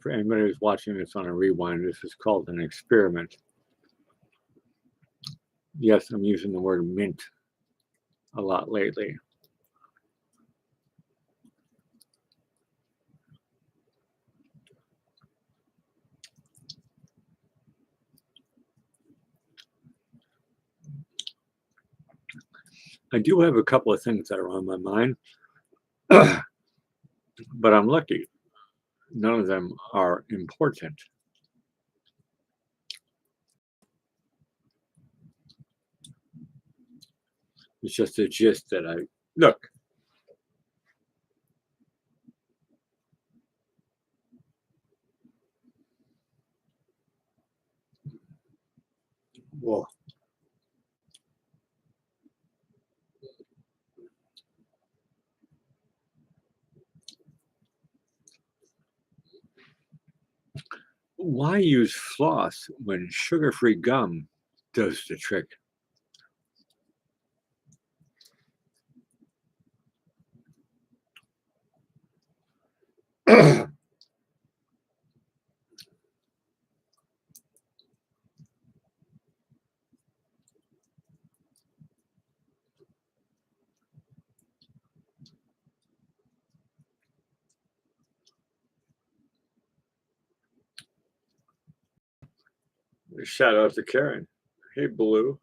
For anybody who's watching this on a rewind, this is called an experiment. Yes, I'm using the word mint a lot lately. I do have a couple of things that are on my mind, but I'm lucky. None of them are important. It's just a gist that I look. Well, why use floss when sugar-free gum does the trick? Shout out to Karen. Hey, Blue.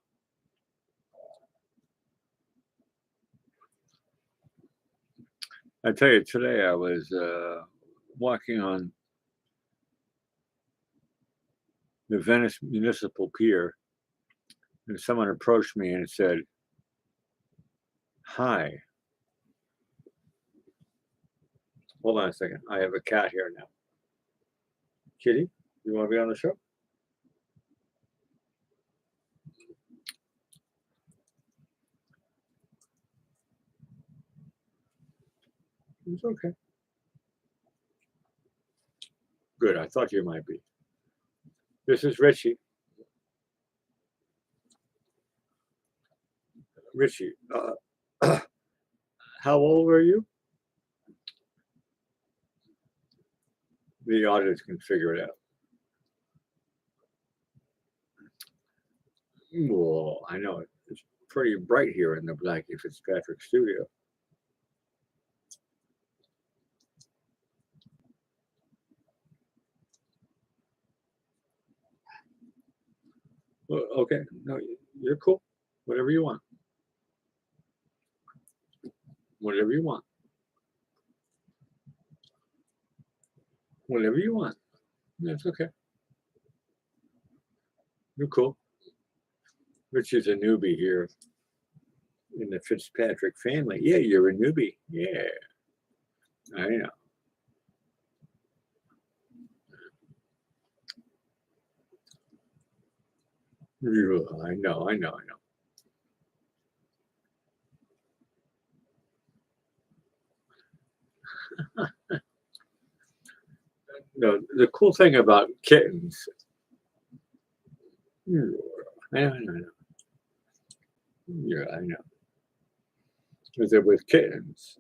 I tell you, today I was walking on the Venice Municipal Pier, and someone approached me and said, "Hi." Hold on a second. I have a cat here now. Kitty, you want to be on the show? It's okay. Good. I thought you might be. This is Richie. Richie, how old are you? The audience can figure it out. Well, I know it's pretty bright here in the Blackie Fitzpatrick studio. Well, okay, no, you're cool. Whatever you want. Whatever you want. Whatever you want. That's okay. You're cool. Richie's a newbie here in the Fitzpatrick family. Yeah, you're a newbie. Yeah, I know. I know, I know, I know. No, the cool thing about kittens, I know, I know, I know. Yeah, I know. Is that with kittens,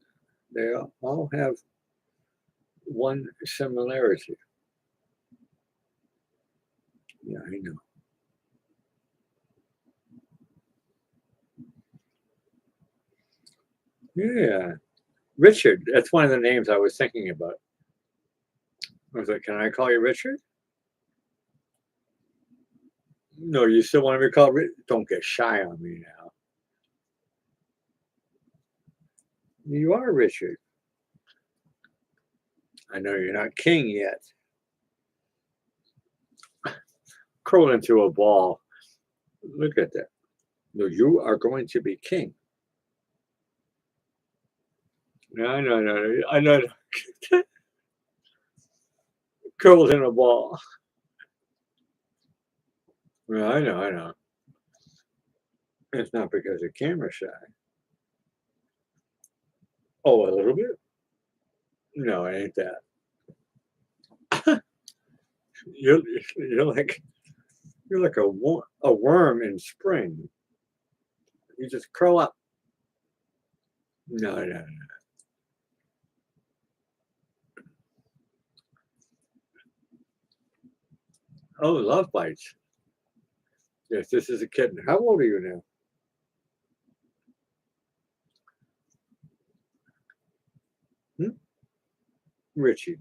they all have one similarity. Yeah, I know. Yeah, Richard. That's one of the names I was thinking about. I was like, can I call you Richard? No, you still want to be called Richard? Don't get shy on me now. You are Richard. I know you're not king yet. Curl into a ball. Look at that. No, you are going to be king. No, I know, I know. Curled in a ball. Yeah, I know, I know. It's not because of camera shy. Oh, a little bit? No, it ain't that. You're you're like you're like a worm in spring. You just curl up. No, no, no. Oh, love bites. Yes, this is a kitten. How old are you now? Hmm? Richie.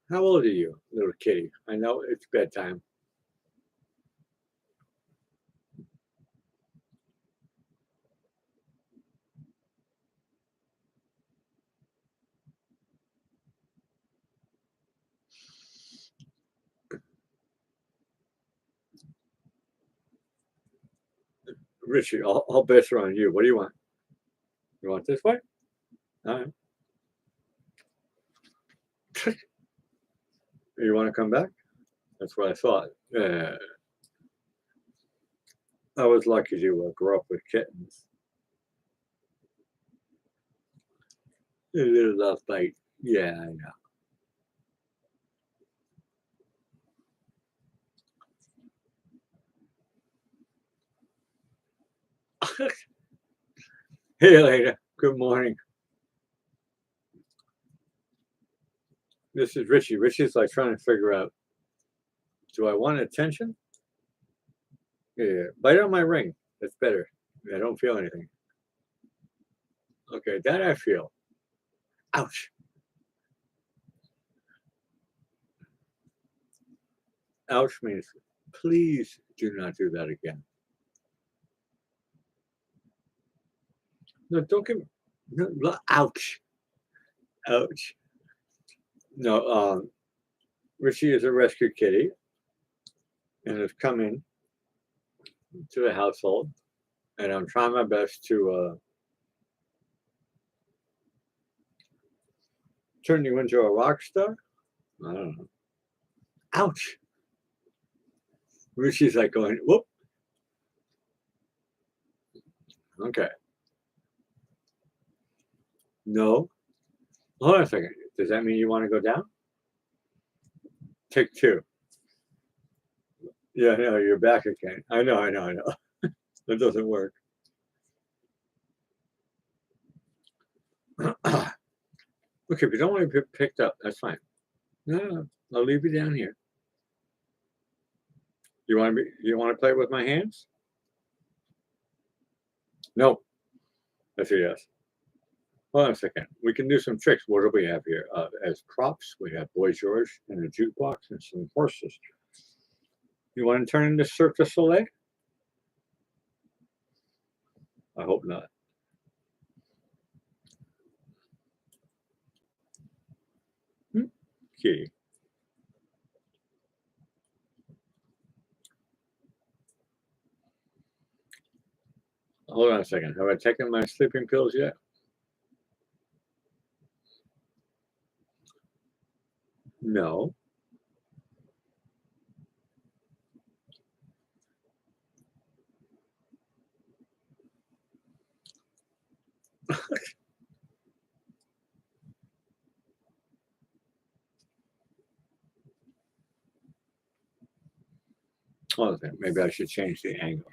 How old are you, little kitty? I know it's bedtime. Richie, all bets are on you. What do you want? You want this way? All right. You want to come back? That's what I thought. I was lucky to grow up with kittens. A little love bite. Yeah, I know. Hey, later. Good morning. This is Richie. Richie's like trying to figure out, do I want attention? Yeah, bite on my ring. That's better. I don't feel anything. Okay, that I feel. Ouch. Ouch means please do not do that again. No, don't give me. No, ouch. Ouch. No, Richie is a rescue kitty and has come in to the household, and I'm trying my best to turn you into a rock star. I don't know. Ouch. Richie's like going, whoop. Okay. No. Hold on a second. Does that mean you want to go down? Take two. Yeah, no, you're back again. I know. That doesn't work. Okay, if you don't want to be picked up, that's fine. No, I'll leave you down here. You want to play with my hands? No. That's a yes. Hold on a second. We can do some tricks. What do we have here? As props, we have Boy George and a jukebox and some horses. You want to turn into Cirque du Soleil? I hope not. Kitty. Hold on a second. Have I taken my sleeping pills yet? No. Oh, okay. Maybe I should change the angle.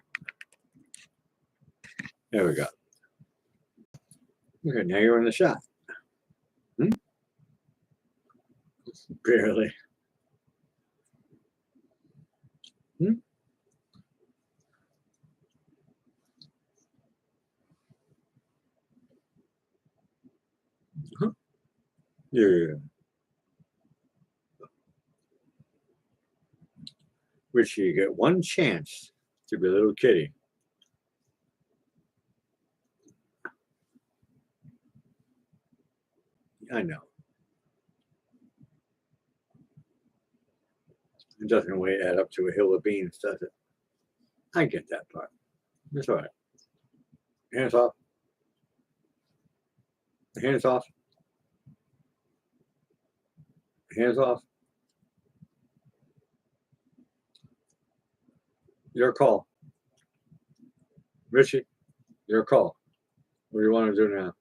There we go. Okay, now you're in the shot. Hmm? Barely. Hmm? Huh? Yeah. Which you get one chance to be a little kitty. I know. It doesn't really add up to a hill of beans, does it? I get that part. That's all right. Hands off. Hands off. Hands off. Your call. Richie, your call. What do you want to do now?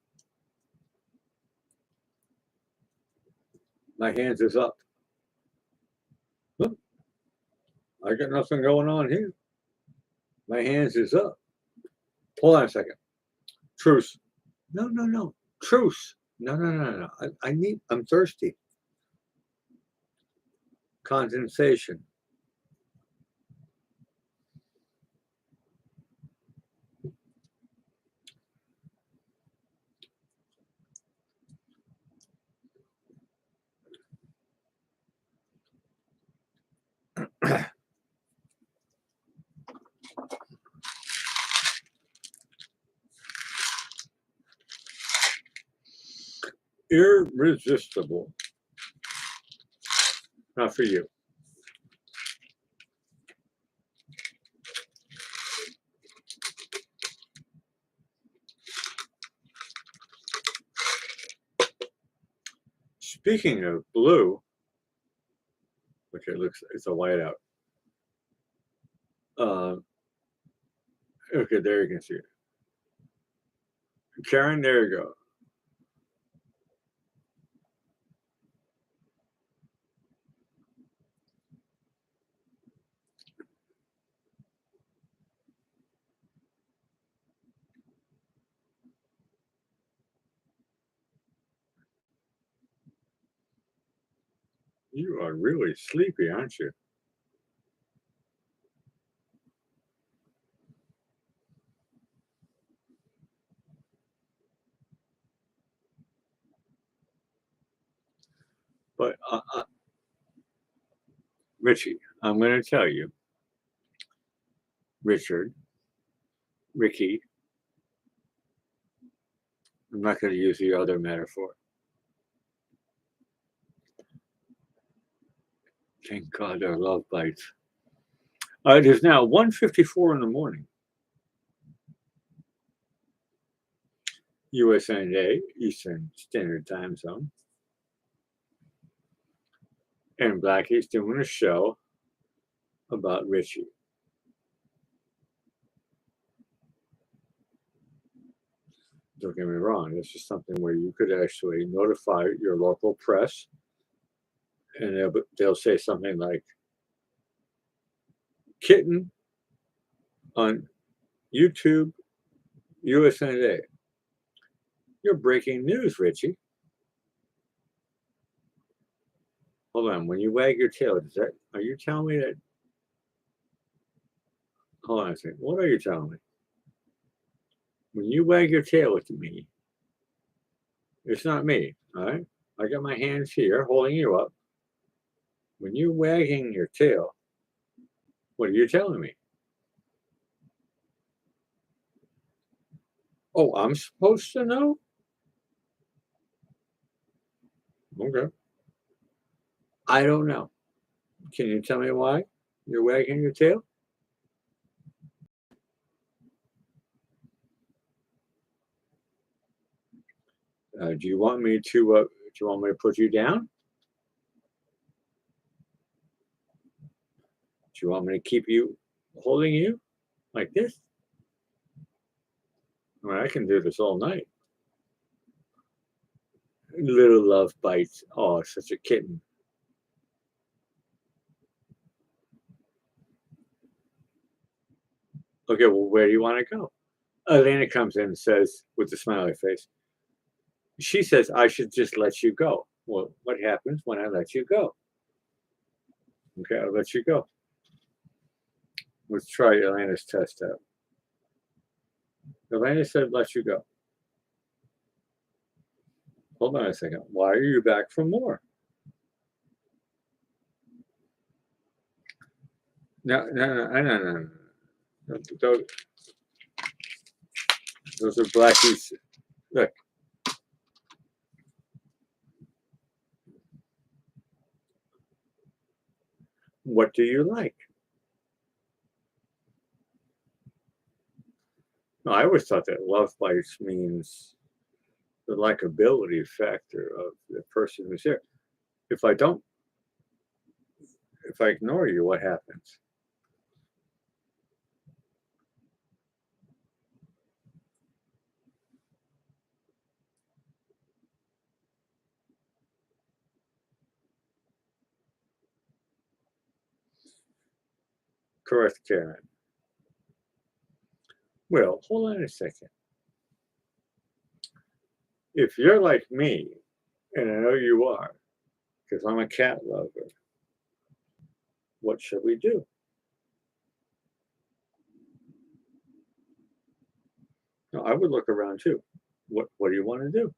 My hands is up. Look, I got nothing going on here. My hands is up. Hold on a second. Truce. No. Truce. No. I'm thirsty. condensation. Irresistible. Not for you. Speaking of blue, okay, it's a whiteout. Okay, there you can see it. Karen, there you go. You are really sleepy, aren't you? But Richie, I'm going to tell you, Richard, Ricky, I'm not going to use the other metaphor. Thank God our love bites. It is now 1:54 in the morning. USA, Eastern Standard Time Zone. And Blackie's doing a show about Richie. Don't get me wrong, this is something where you could actually notify your local press, and they'll say something like, Kitten on YouTube, USA. You're breaking news, Richie. Hold on, when you wag your tail, are you telling me that? Hold on a second. What are you telling me? When you wag your tail at me, it's not me, all right? I got my hands here holding you up. When you're wagging your tail, what are you telling me? Oh, I'm supposed to know? Okay. I don't know. Can you tell me why you're wagging your tail? Do you want me to put you down? Do you want me to keep you holding you like this? I mean, I can do this all night. Little love bites. Oh, such a kitten. Okay, well, where do you want to go? Elena comes in and says, with a smiley face, she says, I should just let you go. Well, what happens when I let you go? Okay, I'll let you go. Let's try Elena's test out. Elena said, let you go. Hold on a second. Why are you back for more? No. Those are Blackie's. Look. What do you like? No, I always thought that love bites means the likability factor of the person who's here. If I ignore you, what happens? Correct, Karen. Well, hold on a second. If you're like me, and I know you are, because I'm a cat lover, What should we do? No, I would look around too. What do you want to do?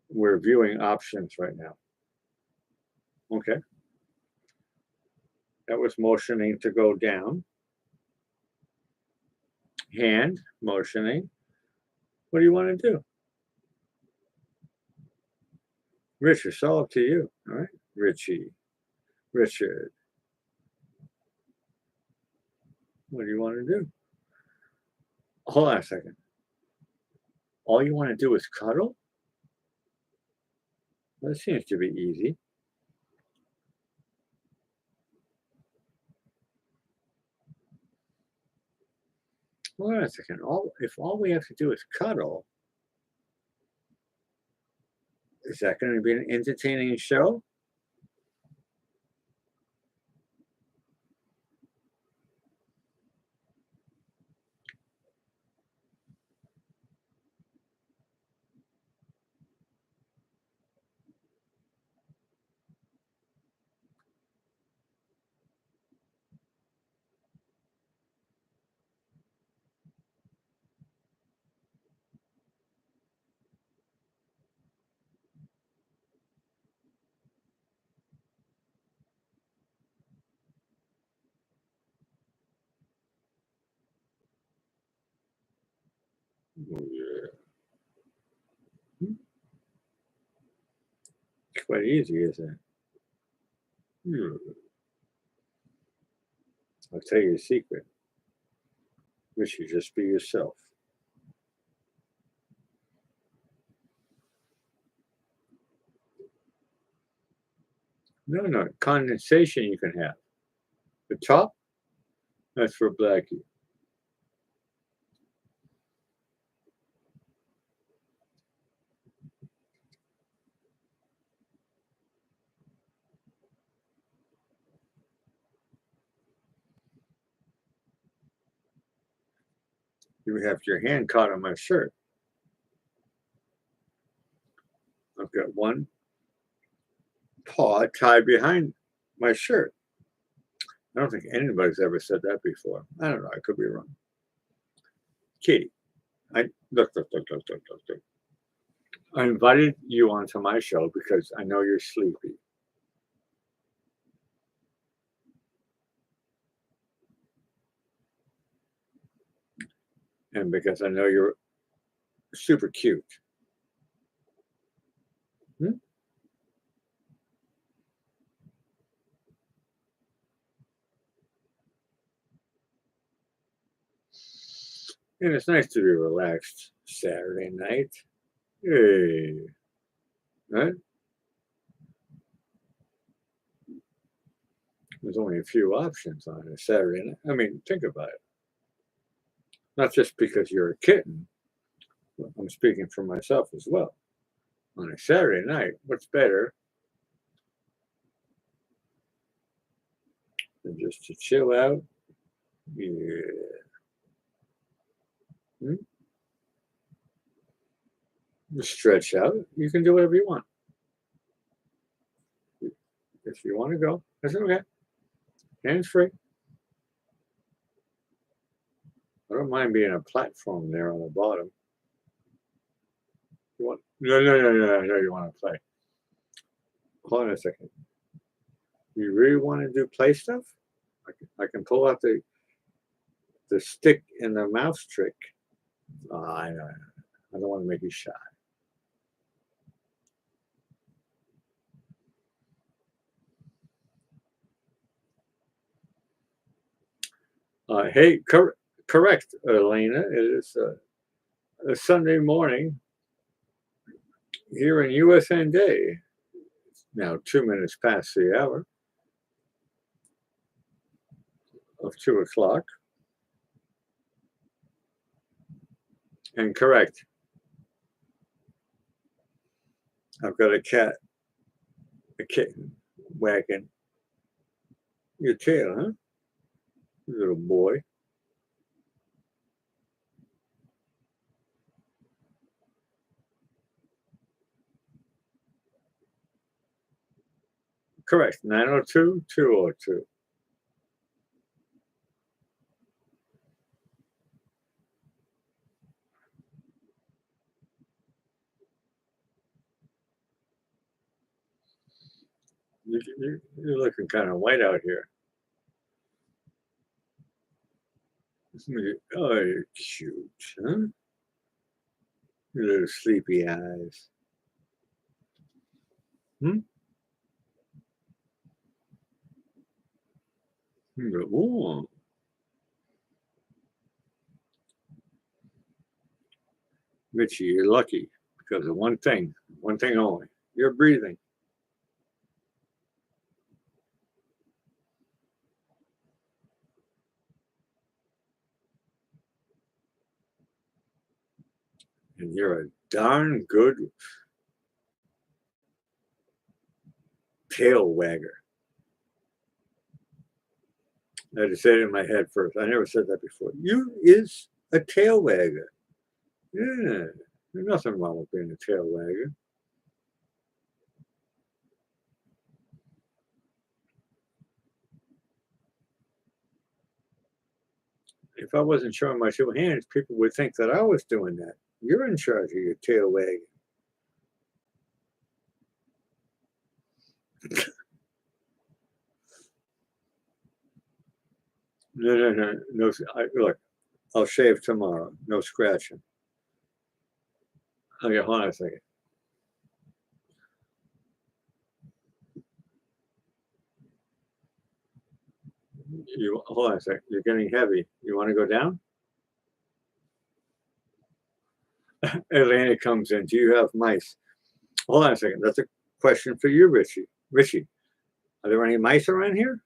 We're viewing options right now. Okay. That was motioning to go down. Hand motioning. What do you want to do? Richard, it's all up to you. All right. Richie. Richard. What do you want to do? Hold on a second. All you want to do is cuddle? That seems to be easy. Hold on a second. If all we have to do is cuddle, is that going to be an entertaining show? Oh, yeah. It's quite easy, isn't it? I'll tell you a secret. You should just be yourself. No, condensation you can have. The top, that's for Blackie. You have your hand caught on my shirt. I've got one paw tied behind my shirt. I don't think anybody's ever said that before. I don't know. I could be wrong. Katie, look. I invited you onto my show because I know you're sleepy. And because I know you're super cute. Hmm? And it's nice to be relaxed Saturday night. Hey, right? There's only a few options on a Saturday night. I mean, think about it. Not just because you're a kitten. I'm speaking for myself as well. On a Saturday night, what's better than just to chill out? Yeah. Hmm? Stretch out. You can do whatever you want. If you want to go, that's okay. Hands free. I don't mind being a platform there on the bottom. You want? No. You want to play? Hold on a second. You really want to do play stuff? I can pull out the stick and the mouse trick. I don't want to make you shy. Hey, correct, Elena. It is a Sunday morning here in USND. Now 2 minutes past the hour of 2 o'clock. And correct. I've got a kitten wagging your tail, huh? Little boy. Correct. 902-202. You're looking kind of white out here. Oh, you're cute, huh? Your little sleepy eyes. Hmm? Ooh. Richie, you're lucky because of one thing only. You're breathing. And you're a darn good tail wagger. I had to say it in my head first. I never said that before. You is a tail wagger. Yeah. There's nothing wrong with being a tail wagger. If I wasn't showing my two hands, people would think that I was doing that. You're in charge of your tail wagging. No. Look, I'll shave tomorrow. No scratching. Okay, hold on a second. You hold on a second. You're getting heavy. You want to go down? Atlanta comes in. Do you have mice? Hold on a second. That's a question for you, Richie. Richie, are there any mice around here?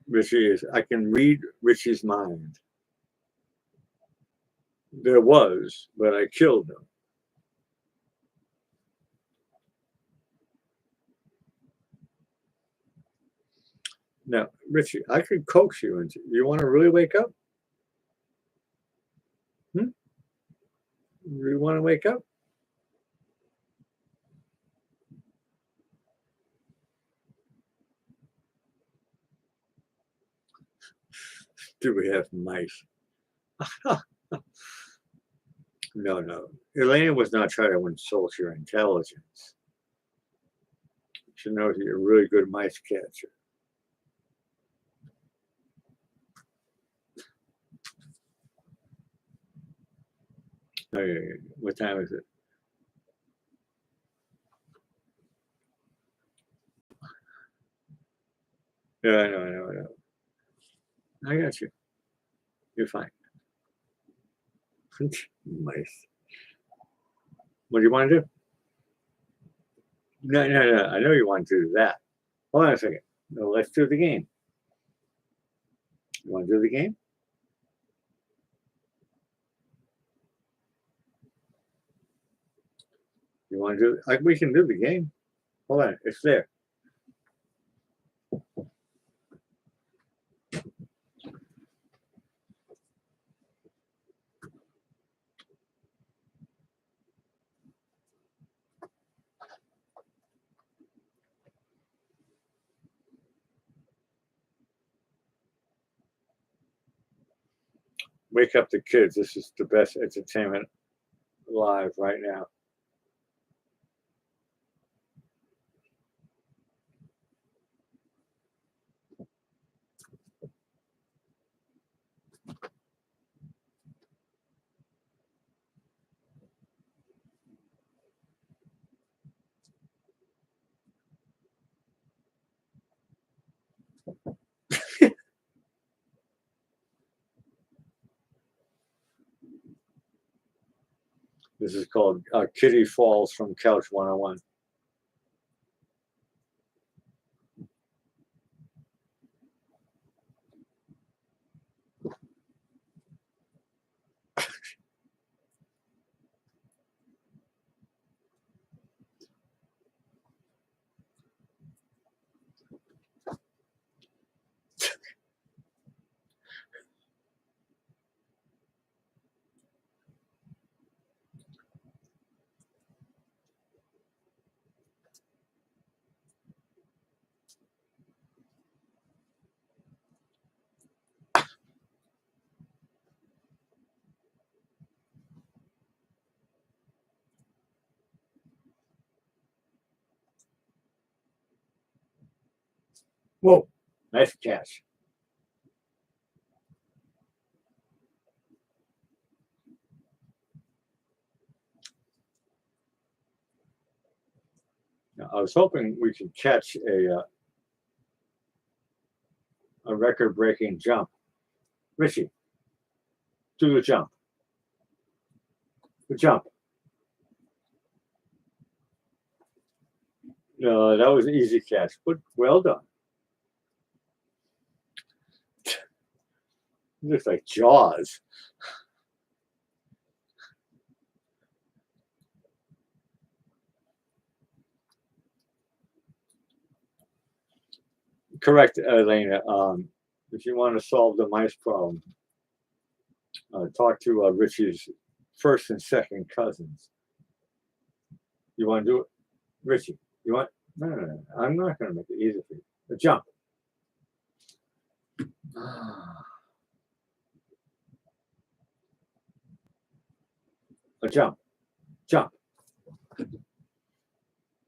Richie is. I can read Richie's mind. There was, but I killed them. Now, Richie, I could coax you into. You want to really wake up? Hmm? You want to wake up? Do we have mice? No. Elaine was not trying to insult your intelligence. She knows that you're a really good mice catcher. Okay, what time is it? Yeah, I know. I got you. You're fine. Mice. What do you want to do? No. I know you want to do that. Hold on a second. No, let's do the game. You want to do the game? You want to do? Like we can do the game. Hold on, it's there. Wake up the kids. This is the best entertainment live right now. This is called Kitty Falls from Couch 101. Whoa, nice catch. Now, I was hoping we could catch a record-breaking jump. Richie, do the jump. The jump. No, that was an easy catch, but well done. It looks like Jaws. Correct, Elena. If you want to solve the mice problem, talk to Richie's first and second cousins. You want to do it? Richie, you want? No. I'm not going to make it easy for you. A jump. A jump. Jump.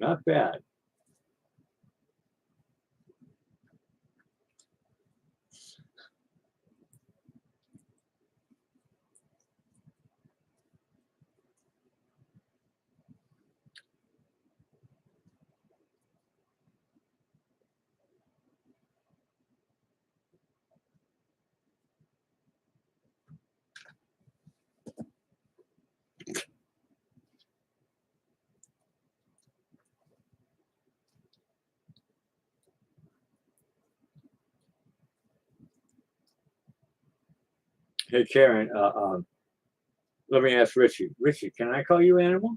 Not bad. Hey, Karen, let me ask Richie. Richie, can I call you Animal?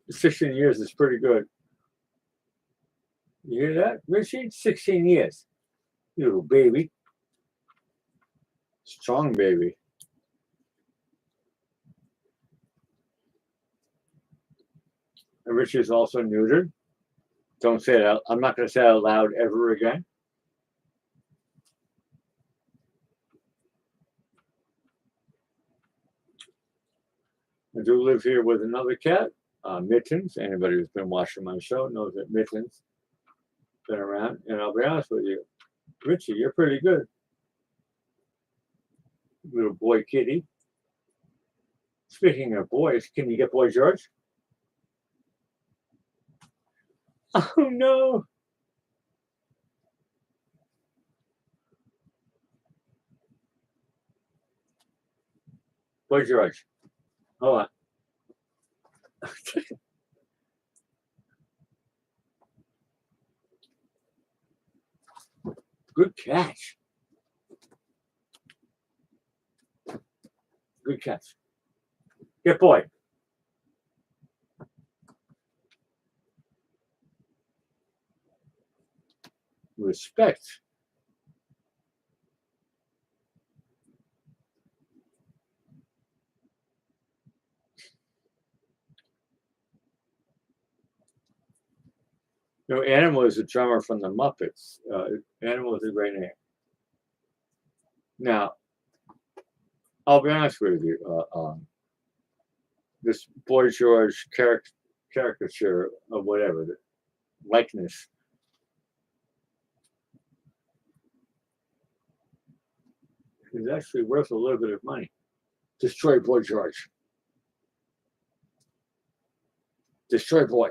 The 16 years is pretty good. You hear that, Richie? 16 years. You little baby. Strong baby. And Richie is also neutered. Don't say it out. I'm not going to say it out loud ever again. I do live here with another cat, Mittens. Anybody who's been watching my show knows that Mittens been around. And I'll be honest with you, Richie, you're pretty good. Little boy kitty. Speaking of boys, can you get Boy George? Oh no. Boy George. Hold on. Good catch. Good catch. Get boy. Respect. You know, Animal is a drummer from the Muppets. Animal is a great name. Now, I'll be honest with you. This Boy George caricature of whatever, the likeness, is actually worth a little bit of money. Destroy Boy George. Destroy Boy.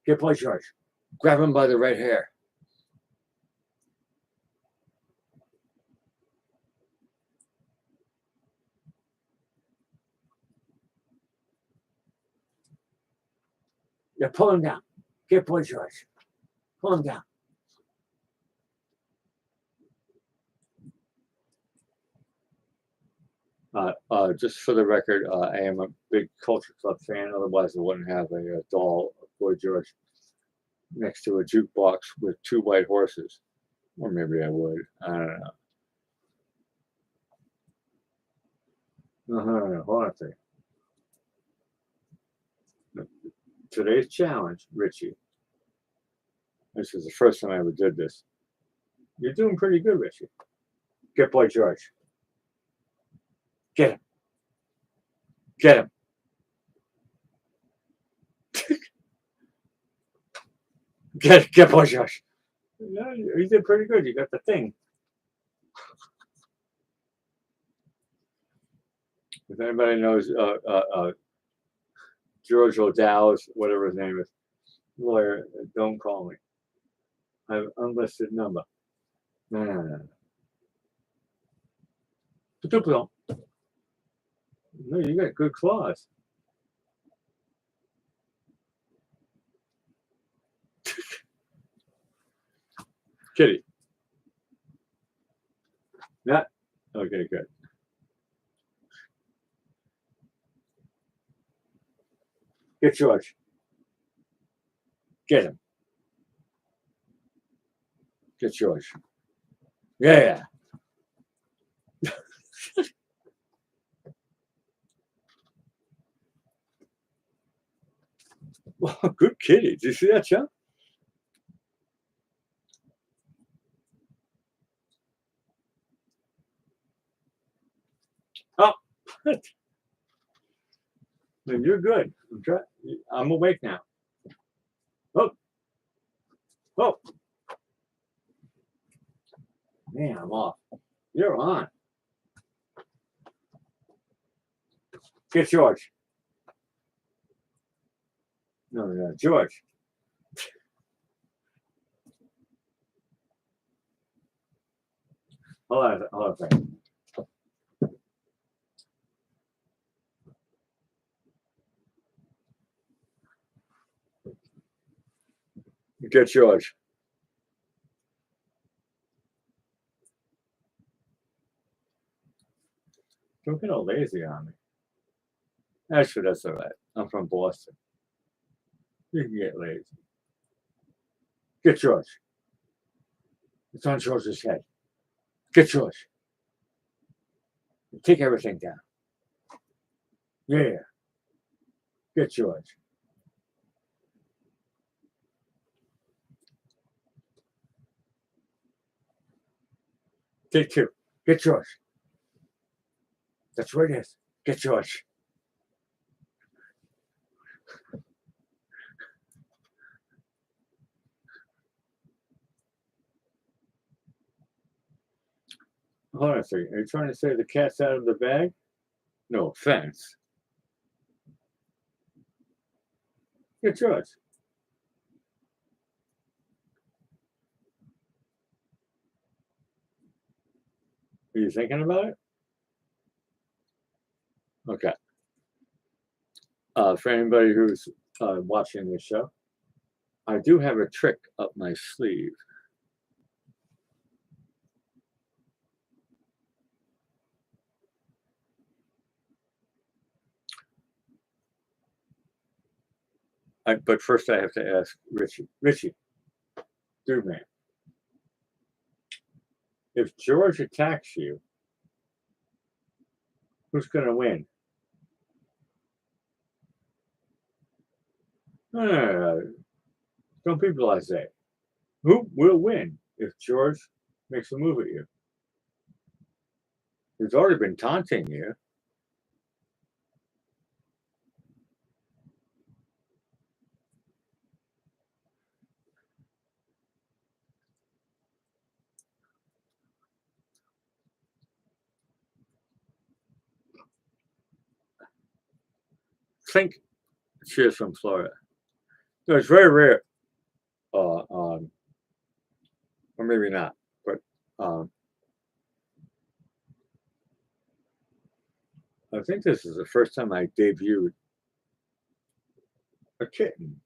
Get Boy George. Grab him by the right hair. Yeah, pull him down. Get Boy George. Pull him down. Just for the record, I am a big Culture Club fan. Otherwise, I wouldn't have a doll of Boy George next to a jukebox with two white horses. Or maybe I would. I don't know. Hold on a second. Today's challenge, Richie. This is the first time I ever did this. You're doing pretty good, Richie. Get Boy George. Get him. Get him. Get boy Josh. No, you did pretty good. You got the thing. If anybody knows George O'Dow's, whatever his name is, lawyer, don't call me. I have unlisted number. No. No, you got good claws. Kitty. Yeah. Okay, good. Get George. Get him. Get George. Yeah. Well, good kitty. Did you see that, Chuck? Oh, then you're good. I'm awake now. Oh. Man, I'm off. You're on. Get George. No, George. Hold on a second. Get George. Don't get all lazy on me. Actually, that's all right. I'm from Boston. You can get lazy. Get George. It's on George's head. Get George. Take everything down. Yeah. Get George. Take two. Get George. That's what it is. Get George. Hold on a second. Are you trying to say the cat's out of the bag? No offense. Get George. Are you thinking about it? Okay. For anybody who's watching this show, I do have a trick up my sleeve. But first, I have to ask Richie. Richie, dude, man, if George attacks you, who's going to win? No. Don't be blasé. Who will win if George makes a move at you? He's already been taunting you. Think she is from Florida. No, it's very rare. Or maybe not, but I think this is the first time I debuted a kitten.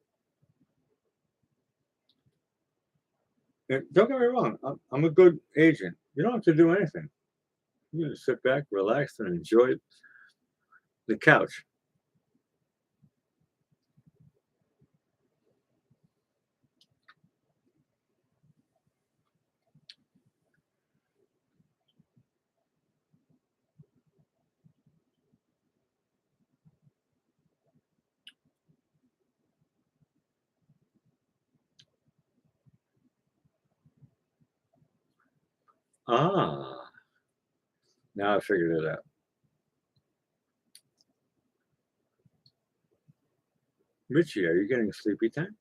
And don't get me wrong, I'm a good agent. You don't have to do anything. You just sit back, relax, and enjoy the couch. Ah, now I figured it out. Richie, are you getting sleepy time?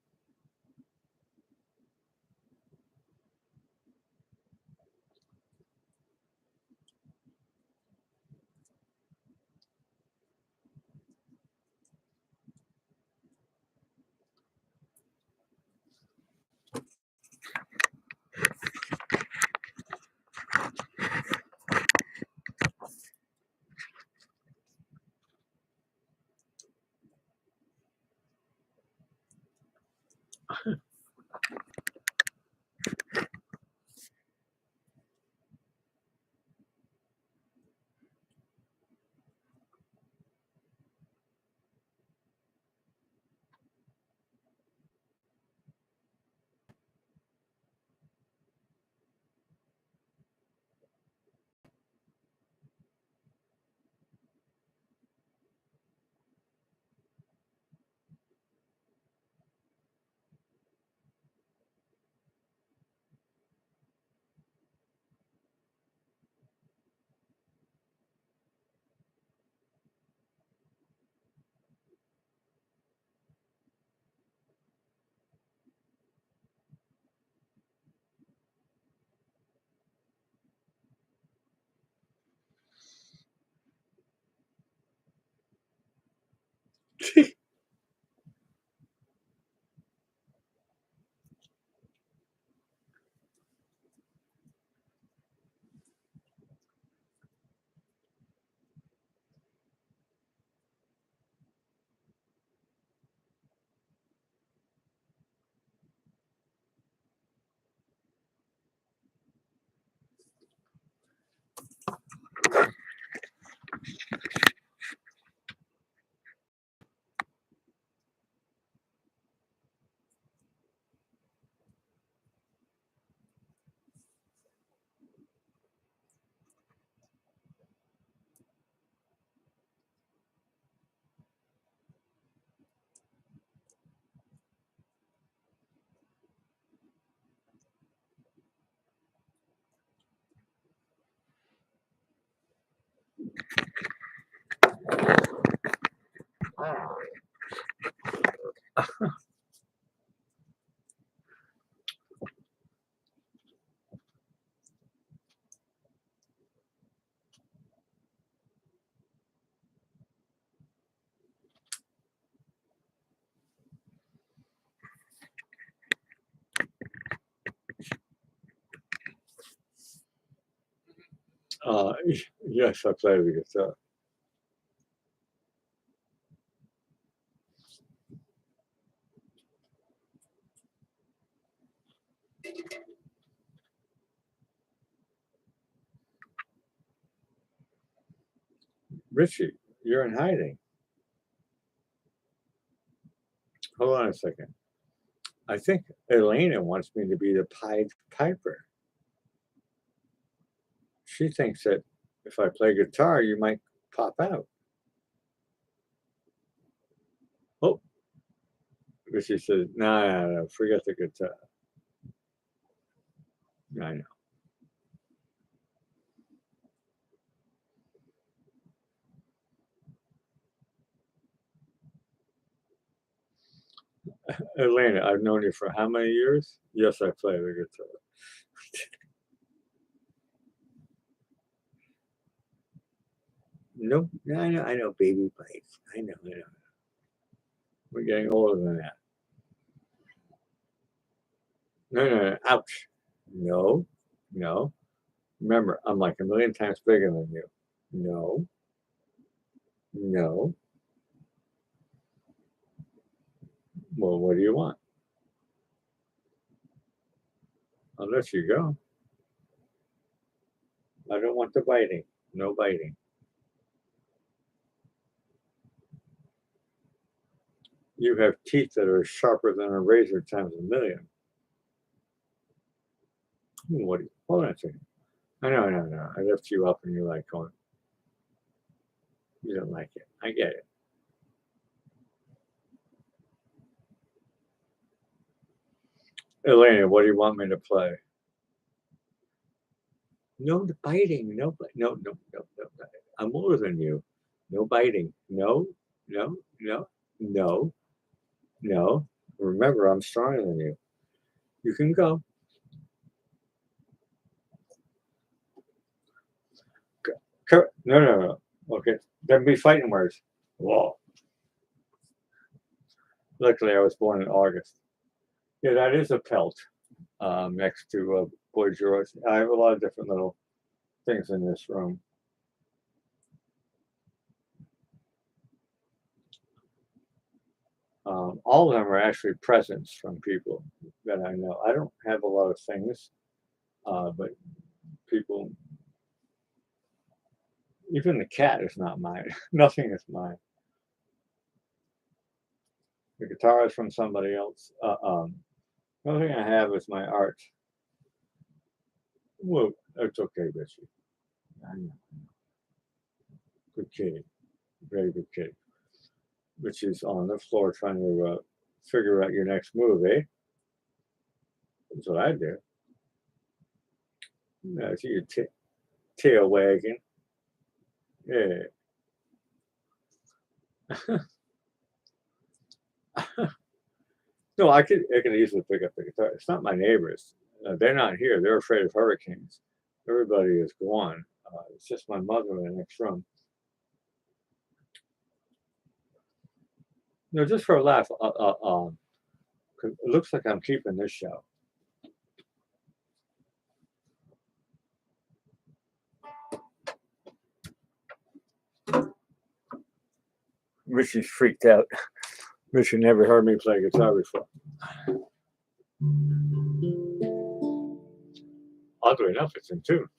Uh, yes, I play the guitar. Richie, you're in hiding. Hold on a second. I think Elena wants me to be the Pied Piper. She thinks that if I play guitar, you might pop out. Oh, Richie says, no, no, no, forget the guitar. I know. Elena, I've known you for how many years? Yes, I play the guitar. Nope. No, I know, baby bites. I know, I know. We're getting older than that. No, no, no. Ouch. No, no. Remember, I'm like a million times bigger than you. No, no. Well, what do you want? I'll let you go. I don't want the biting. No biting. You have teeth that are sharper than a razor times a million. What? Hold on a second. I know, I know, I know. I lift you up and you're like going, you don't like it. I get it. Elena, what do you want me to play? No biting. No, no, no, no, no. I'm older than you. No biting. No, no, no, no. No, remember, I'm stronger than you. You can go. No, no, no. Okay, there'd be fighting words. Whoa. Luckily, I was born in August. Yeah, that is a pelt next to Boy George. I have a lot of different little things in this room. All of them are actually presents from people that I know. I don't have a lot of things, but people, even the cat is not mine. Nothing is mine. The guitar is from somebody else. The only thing I have is my art. Well, it's okay, Richie. I know. Good kid. Very good kid. Richie's on the floor trying to figure out your next move, eh? That's what I do. I see your tail wagging. Yeah. No, I can easily pick up the guitar. It's not my neighbors. They're not here. They're afraid of hurricanes. Everybody is gone. It's just my mother in the next room. No, just for a laugh. 'Cause it looks like I'm keeping this show. Richie's freaked out. Richie never heard me play guitar before. Oddly enough, it's in tune.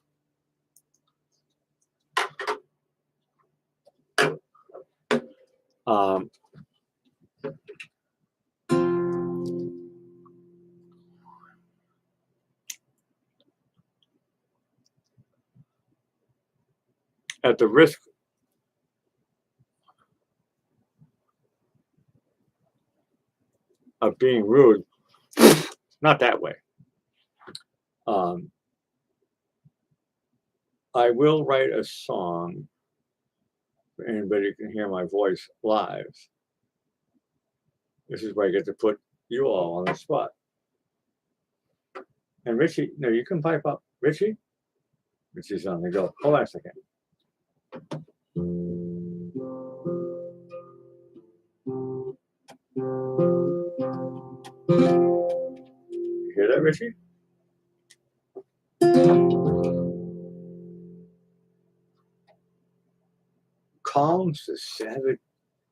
Um, at the risk of being rude, not that way. I will write a song for anybody who can hear my voice live. This is where I get to put you all on the spot. And Richie, no, you can pipe up. Richie? Richie's on the go. Hold on a second. You hear that, Richie? Calms the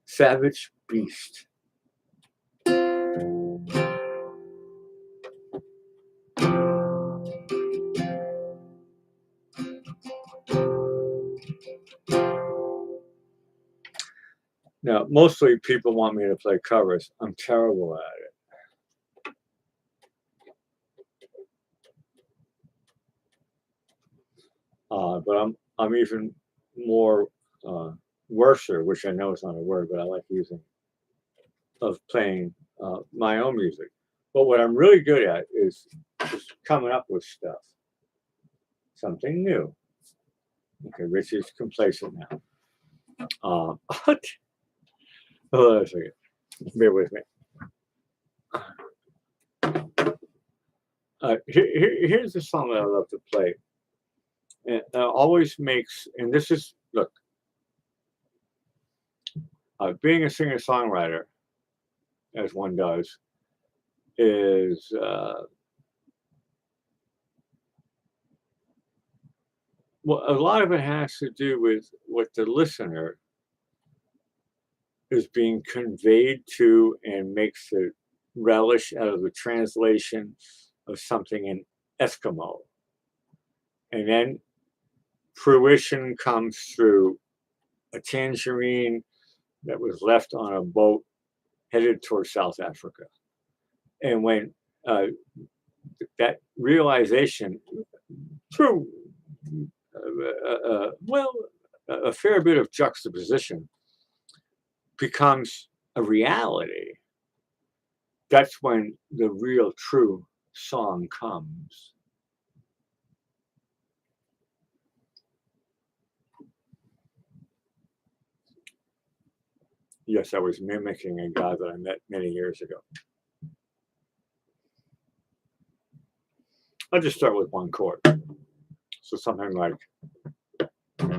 savage beast. Now, mostly people want me to play covers. I'm terrible at it. But I'm even more worser, which I know is not a word, but I like using, of playing my own music. But what I'm really good at is just coming up with stuff, something new. Okay, Richie's complacent now. Hold on a second. Bear with me. Here's a song that I love to play. And always makes, and this is, look, being a singer-songwriter, as one does, is well, a lot of it has to do with what the listener is being conveyed to and makes it relish out of the translation of something in Eskimo. And then fruition comes through a tangerine that was left on a boat headed towards South Africa. And when that realization through well, a fair bit of juxtaposition becomes a reality, that's when the real true song comes. Yes, I was mimicking a guy that I met many years ago. I'll just start with one chord. So something like, okay,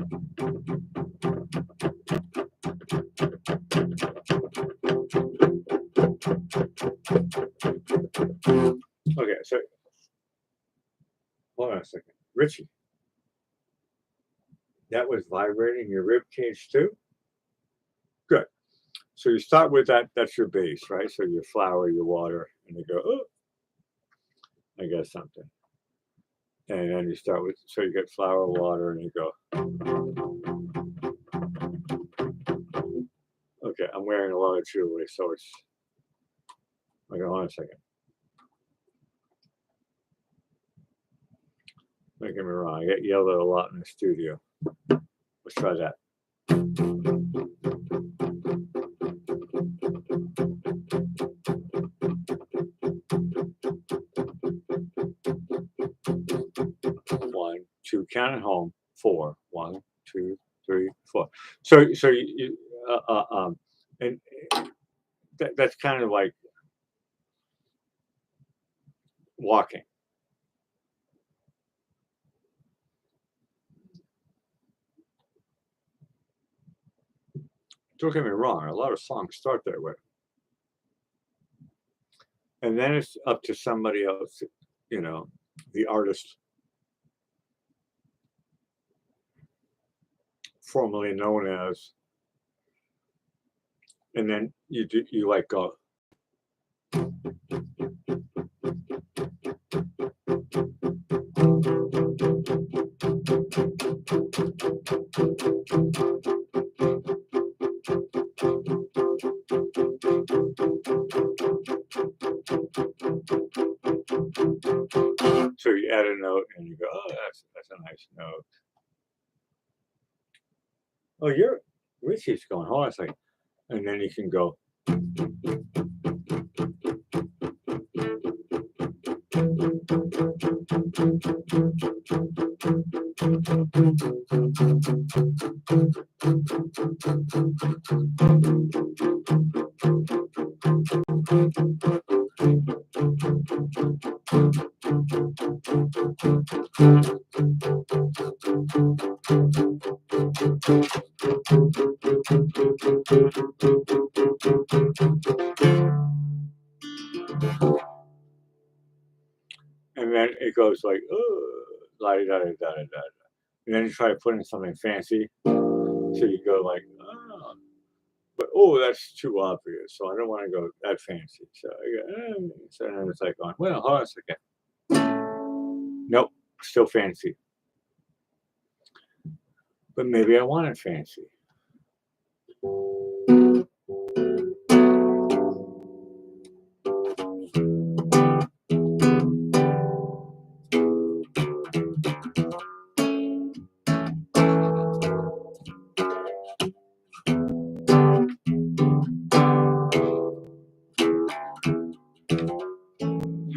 so hold on a second. Richie, that was vibrating your rib cage too? Good. So you start with that, that's your base, right? So your flour, your water, and you go, oh, I got something. And then you start with, so you get flour, water, and you go, okay, I'm wearing a lot of jewelry, so it's, okay, hold on a second. Don't get me wrong, I get yelled at a lot in the studio. Let's try that. One, two, count it home. 4. 1, 2, 3, 4. So you and that's kind of like walking. Don't get me wrong, a lot of songs start that way. And then it's up to somebody else, you know, the artist, formerly known as, and then you like go. So you add a note and you go, oh, that's a nice note. Oh, Richie's going, hold on a second. And then you can go. And then it goes like, oh, la da da da da da. And then you try to put in something fancy. So you go like, oh, but oh, that's too obvious. So I don't want to go that fancy. So so then it's like going, well, hold on a second. Nope, still fancy. But maybe I want it fancy.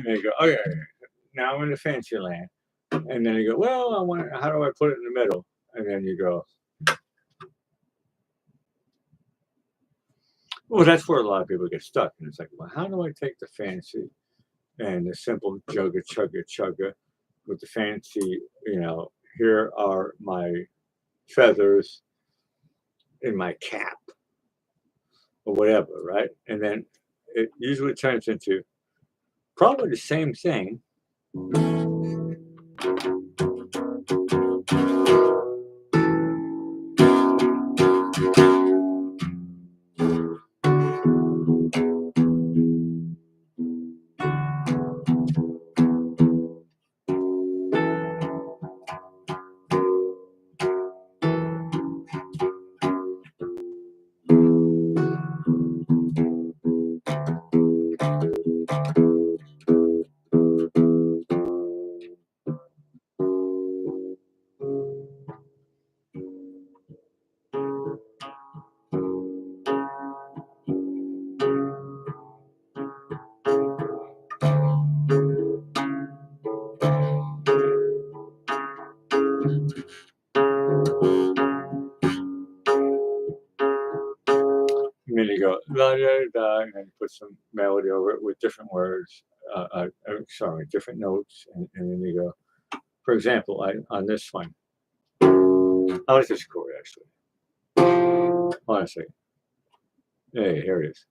And you go, okay, now I'm in the fancy land. And then you go, well, how do I put it in the middle? And then you go, well, that's where a lot of people get stuck. And it's like, well, how do I take the fancy and the simple jugga chugga chugga with the fancy, you know, here are my feathers in my cap or whatever, right? And then it usually turns into probably the same thing. And then and then put some melody over it with different words. Sorry, different notes, and then you go. For example, on this one, I like this chord actually. Hold on a second. Hey, here it is.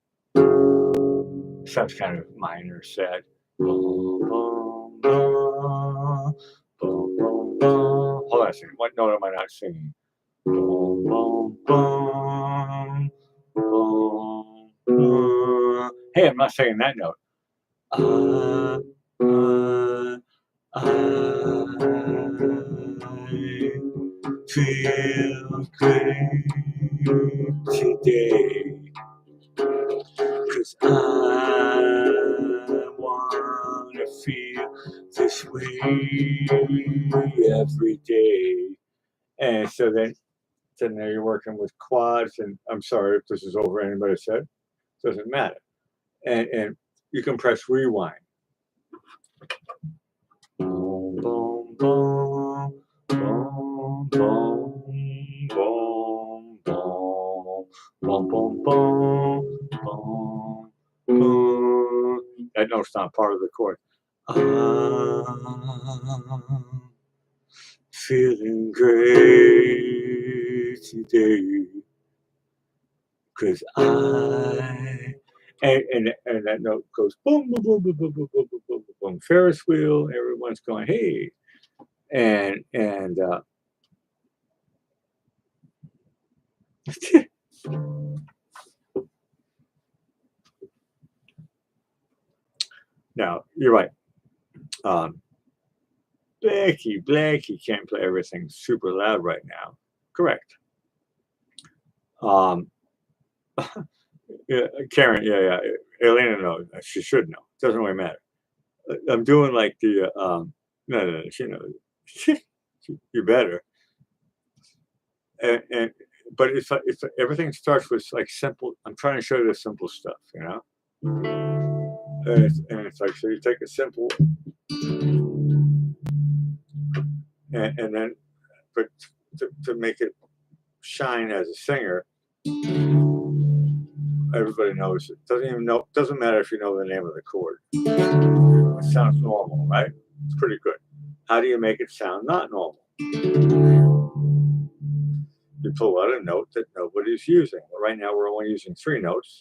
Sounds kind of minor, sad. Boom, boom, boom, boom, boom, boom. Hold on a second. What note am I not singing? Boom, boom, boom, boom, boom. Hey, I'm not saying that note. Uh, I feel great today. 'Cause I wanna feel this way every day. And so now you're working with quads, and I'm sorry if this is over anybody said, doesn't matter. And you can press rewind. Boom, boom, boom, boom, boom, boom, boom, boom, boom, boom, boom, boom. That note's not part of the chord. I'm feeling great today, 'cause and that note goes boom, boom, boom, boom, boom, boom, boom, boom, boom, boom, boom. Ferris wheel. Everyone's going, hey, and now you're right. Um, Blackie can't play everything super loud right now. Correct. Um, yeah, Karen, yeah. Elena knows. She should know. Doesn't really matter. I'm doing like the no, she knows. You better. And but it's everything starts with like simple. I'm trying to show you the simple stuff, you know. And it's like, so you take a simple, and then, but to make it shine as a singer, everybody knows it. Doesn't matter if you know the name of the chord. It sounds normal, right? It's pretty good. How do you make it sound not normal? You pull out a note that nobody's using. Well, right now we're only using 3 notes.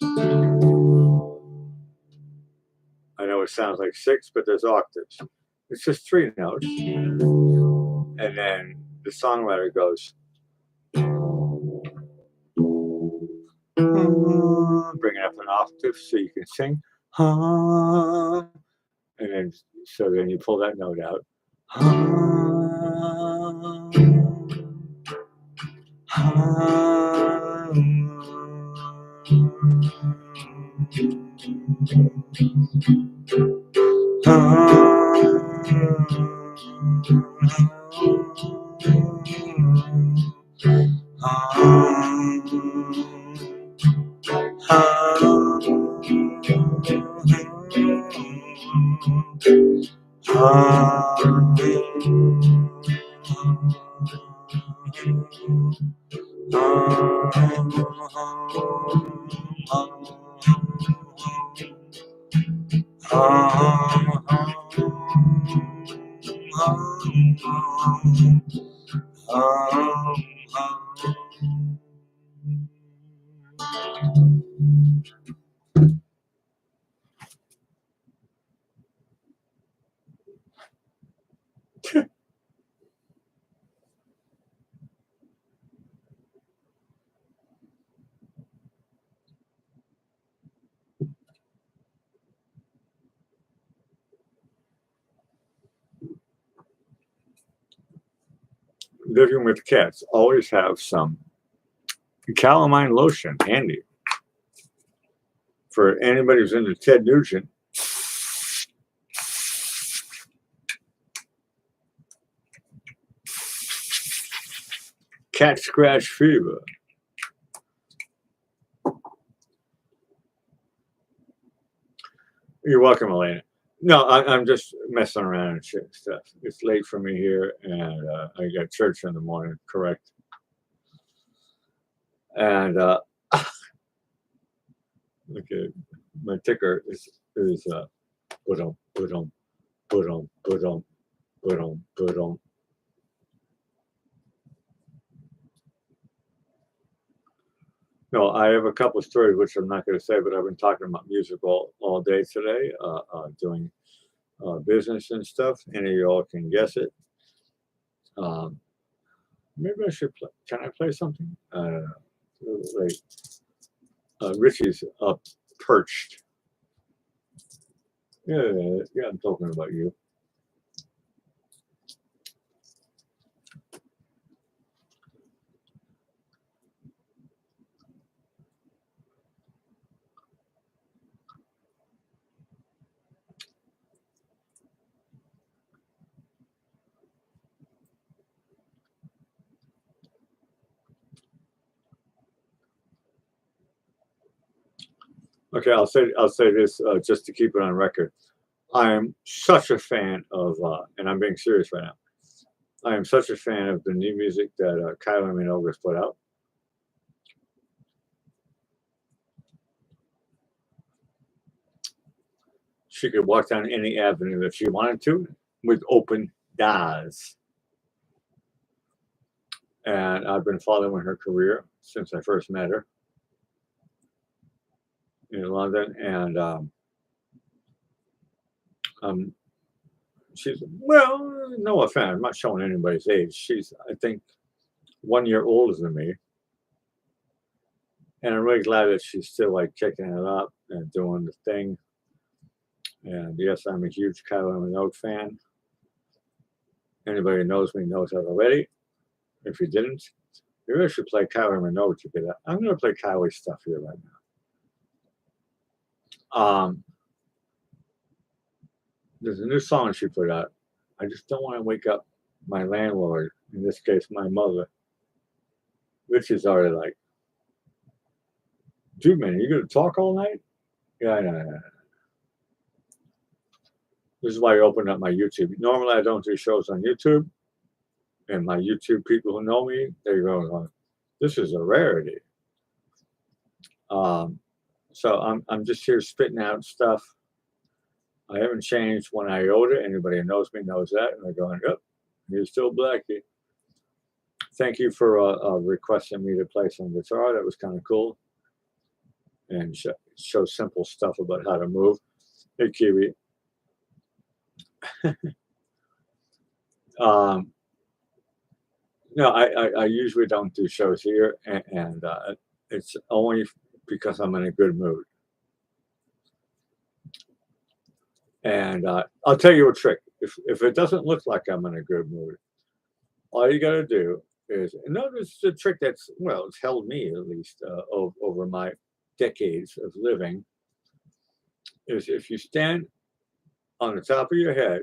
I know it sounds like 6, but there's octaves. It's just 3 notes. And then the songwriter goes, bring it up an octave so you can sing. And then, so then you pull that note out. Living with cats, always have some calamine lotion handy. For anybody who's into Ted Nugent, cat scratch fever. You're welcome, Elena. No, I'm just messing around and shit and stuff. It's late for me here, and I got church in the morning, correct? And Okay, my ticker is ba-dum, ba-dum, ba-dum, ba-dum, ba-dum, ba-dum. No, I have a couple of stories which I'm not going to say, but I've been talking about music all day today, doing business and stuff. Any of y'all can guess it. Um, maybe I should play. Can I play something? Like Richie's up perched. Yeah, yeah, I'm talking about you. Okay, I'll say this just to keep it on record. I am such a fan of, and I'm being serious right now. I am such a fan of the new music that Kylie Minogue has put out. She could walk down any avenue if she wanted to with open doors. And I've been following her career since I first met her in London. And um, she's, well, no offense, I'm not showing anybody's age. She's, I think, 1 year older than me. And I'm really glad that she's still like kicking it up and doing the thing. And yes, I'm a huge Kylie Minogue fan. Anybody who knows me knows that already. If you didn't, maybe I should play Kylie Minogue to get that. I'm going to play Kylie stuff here right now. There's a new song she put out. I just don't want to wake up my landlord, in this case, my mother, which is already like, dude, man, you going to talk all night? Yeah, I know. This is why I opened up my YouTube. Normally, I don't do shows on YouTube. And my YouTube people who know me, they're going, this is a rarity. So I'm just here spitting out stuff. I haven't changed one iota. Anybody who knows me knows that. And they're going, yep, you're still Blackie. Thank you for requesting me to play some guitar. That was kind of cool. And show simple stuff about how to move. Hey, Kiwi. No, I usually don't do shows here, and it's only because I'm in a good mood. And I'll tell you a trick. If it doesn't look like I'm in a good mood, all you got to do is, and notice the trick that's, well, it's held me at least over my decades of living, is if you stand on the top of your head,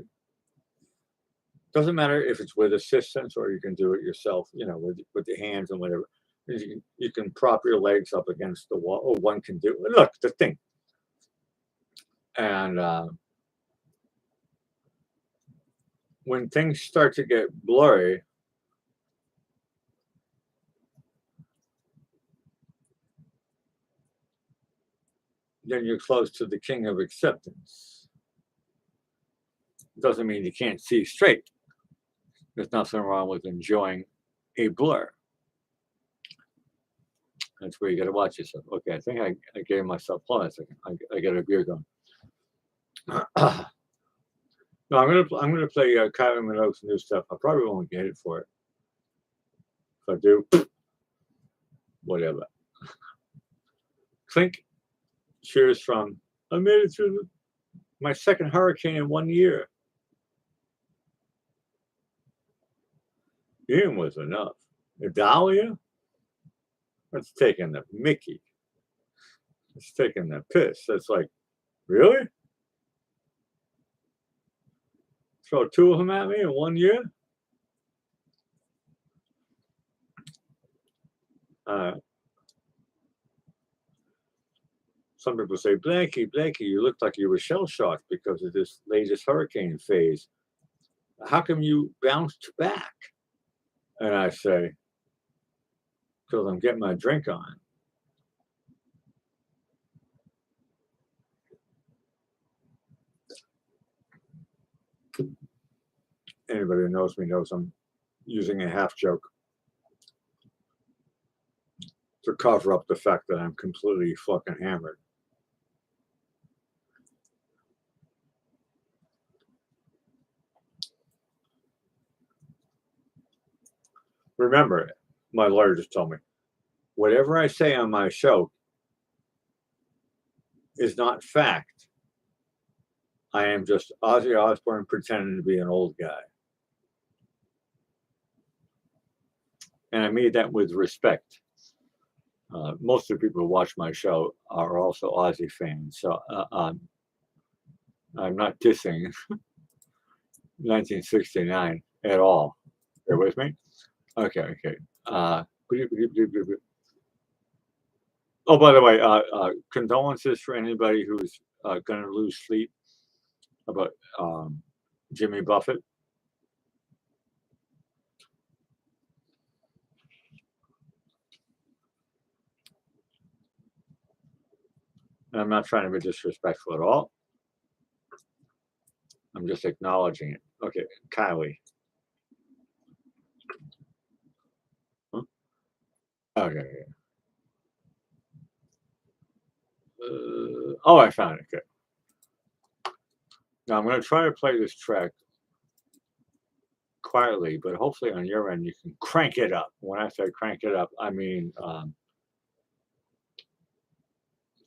doesn't matter if it's with assistance or you can do it yourself, with the hands and whatever. You can prop your legs up against the wall, or one can do it. Look, the thing. And when things start to get blurry, then you're close to the king of acceptance. Doesn't mean you can't see straight. There's nothing wrong with enjoying a blur. That's where you got to watch yourself. Okay, I think I gave myself pause. I got a beer going. No, I'm gonna play Kylie Minogue's new stuff. I probably won't get it for it. If I do, whatever. Clink. Cheers from, I made it through my second hurricane in 1 year. Ian was enough. Dahlia? That's taking the Mickey. It's taking the piss. That's like, really? Throw two of them at me in 1 year? Some people say, Blackie, you looked like you were shell-shocked because of this latest hurricane phase. How come you bounced back? And I say, because I'm getting my drink on. Anybody who knows me knows I'm using a half joke to cover up the fact that I'm completely fucking hammered. Remember, my lawyer just told me, whatever I say on my show is not fact. I am just Ozzy Osbourne pretending to be an old guy. And I made that with respect. Most of the people who watch my show are also Ozzy fans. So I'm not dissing 1969 at all. Bear with me. Okay. Oh, by the way, condolences for anybody who's going to lose sleep about Jimmy Buffett. And I'm not trying to be disrespectful at all. I'm just acknowledging it. Okay, Kylie. Huh? Okay. Oh, I found it. Good. Now I'm going to try to play this track quietly, but hopefully on your end you can crank it up. When I say crank it up, I mean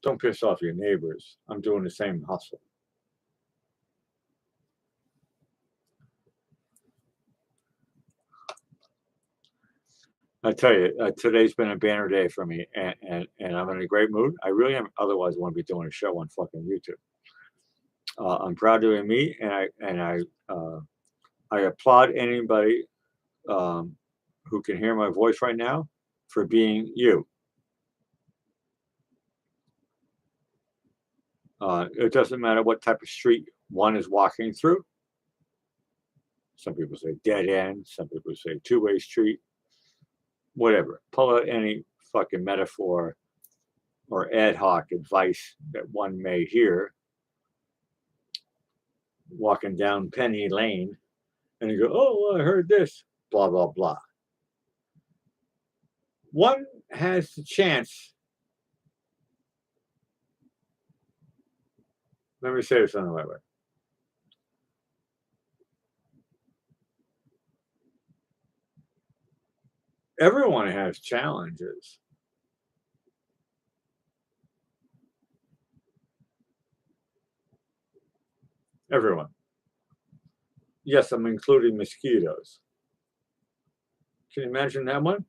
don't piss off your neighbors. I'm doing the same hustle. I tell you, today's been a banner day for me, and I'm in a great mood. I really am. Otherwise, I wouldn't be doing a show on fucking YouTube. I'm proud to be me, and I applaud anybody who can hear my voice right now for being you. It doesn't matter what type of street one is walking through. Some people say dead end. Some people say two-way street. Whatever. Pull out any fucking metaphor or ad hoc advice that one may hear walking down Penny Lane, and you go, oh, well, I heard this, blah, blah, blah. One has the chance. Let me say this on the right way. Everyone has challenges. Everyone. Yes, I'm including mosquitoes. Can you imagine that one?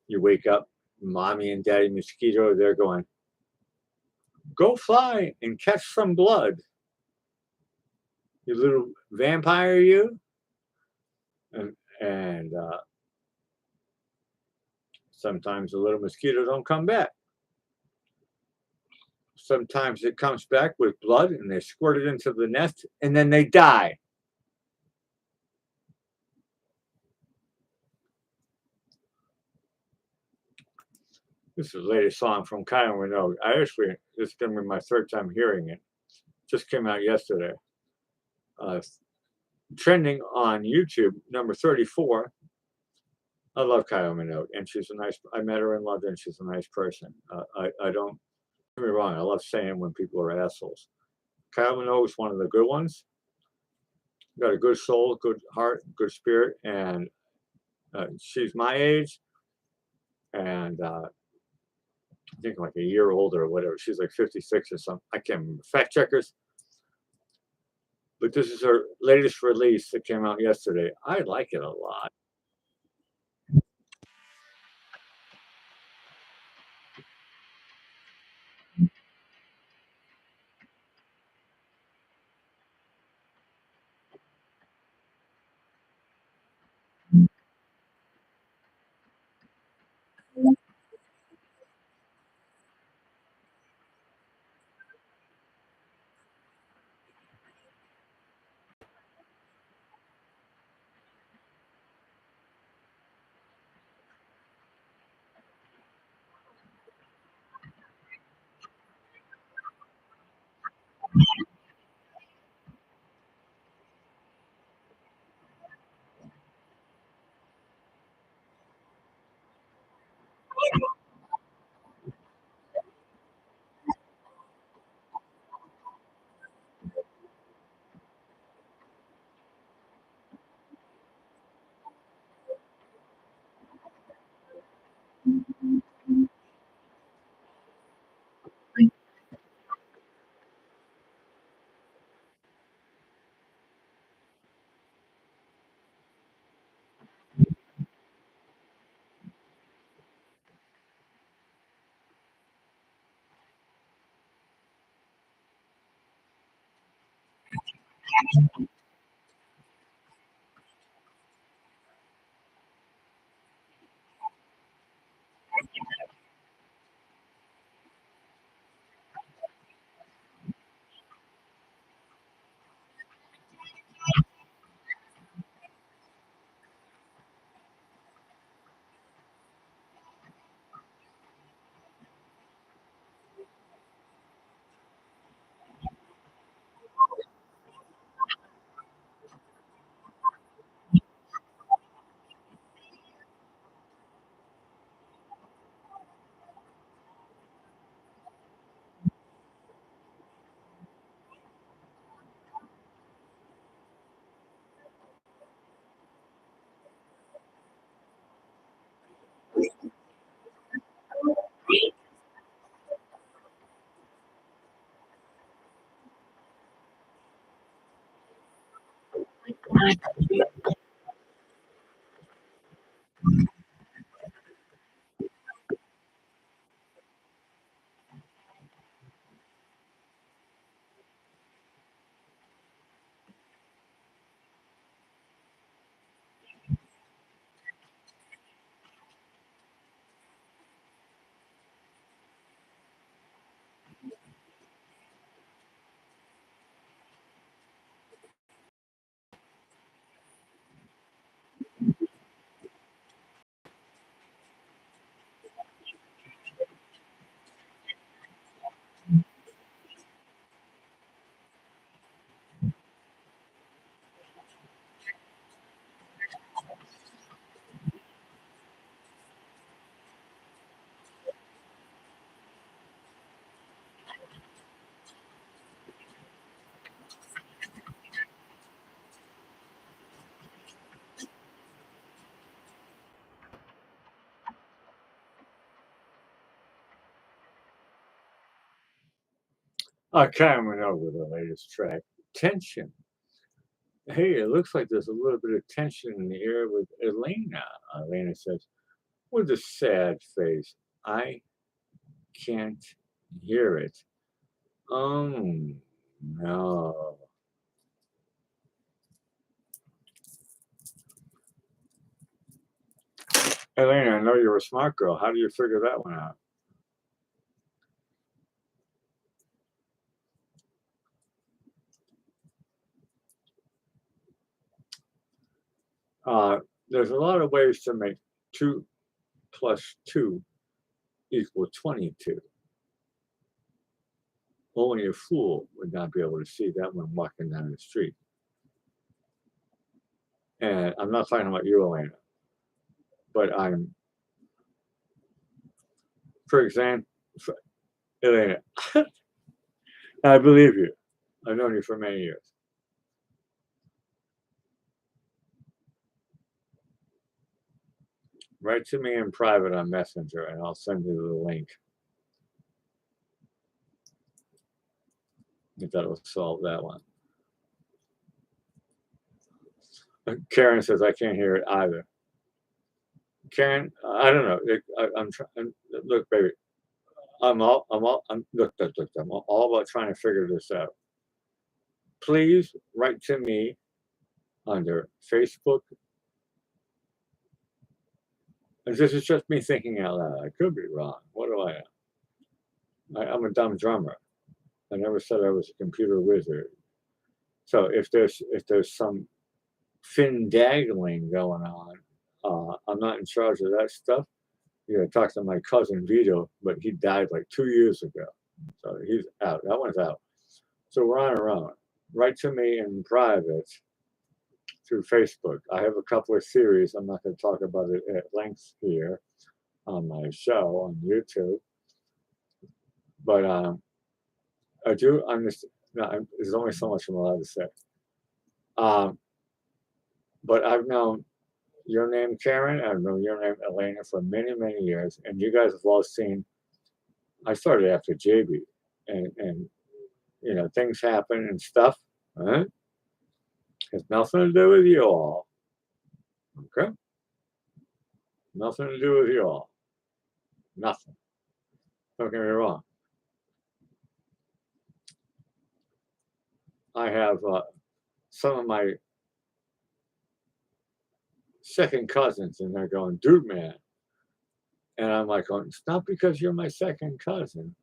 You wake up, mommy and daddy mosquito, they're going, go fly and catch some blood. You little vampire, you. And sometimes the little mosquito don't come back. Sometimes it comes back with blood and they squirt it into the nest and then they die. This is the latest song from Quire Mints. This is going to be my third time hearing it. Just came out yesterday. Trending on YouTube, number 34. I love Quire Mints, and she's a nice. I met her in London. She's a nice person. I don't get me wrong. I love saying when people are assholes. Quire Mints is one of the good ones. Got a good soul, good heart, good spirit, and she's my age, and I think like a year older or whatever. She's like 56 or something. I can't remember. Fact checkers. But this is her latest release that came out yesterday. I like it a lot. I can't went over the latest track. Tension. Hey, it looks like there's a little bit of tension in the air with Elena. Elena says, with a sad face, I can't hear it. No. Elena, I know you're a smart girl. How do you figure that one out? There's a lot of ways to make 2 plus 2 equal 22. Only a fool would not be able to see that when walking down the street. And I'm not talking about you, Elena, but for example, Elena, I believe you. I've known you for many years. Write to me in private on Messenger and I'll send you the link. If that will solve that one. Karen says, I can't hear it either. Karen, I don't know. I'm trying. Look, baby, I'm all look, I'm all about trying to figure this out. Please write to me under Facebook. And this is just me thinking out loud. I could be wrong. What do I know? I'm a dumb drummer. I never said I was a computer wizard. So if there's some fin-daggling going on, I'm not in charge of that stuff. You know, talk to my cousin Vito, but he died like 2 years ago. So he's out. That one's out. So we're on our own. Write to me in private through Facebook. I have a couple of theories. I'm not going to talk about it at length here on my show on YouTube. But I do understand. No, there's only so much I'm allowed to say. But I've known your name, Karen. I've known your name, Elena, for many, many years. And you guys have all seen, I started after JB. And you know, things happen and stuff. Huh? Has nothing to do with you all. Okay? Nothing to do with you all. Nothing. Don't get me wrong. I have some of my second cousins, and they're going, "Dude, man," and I'm like, going, "It's not because you're my second cousin.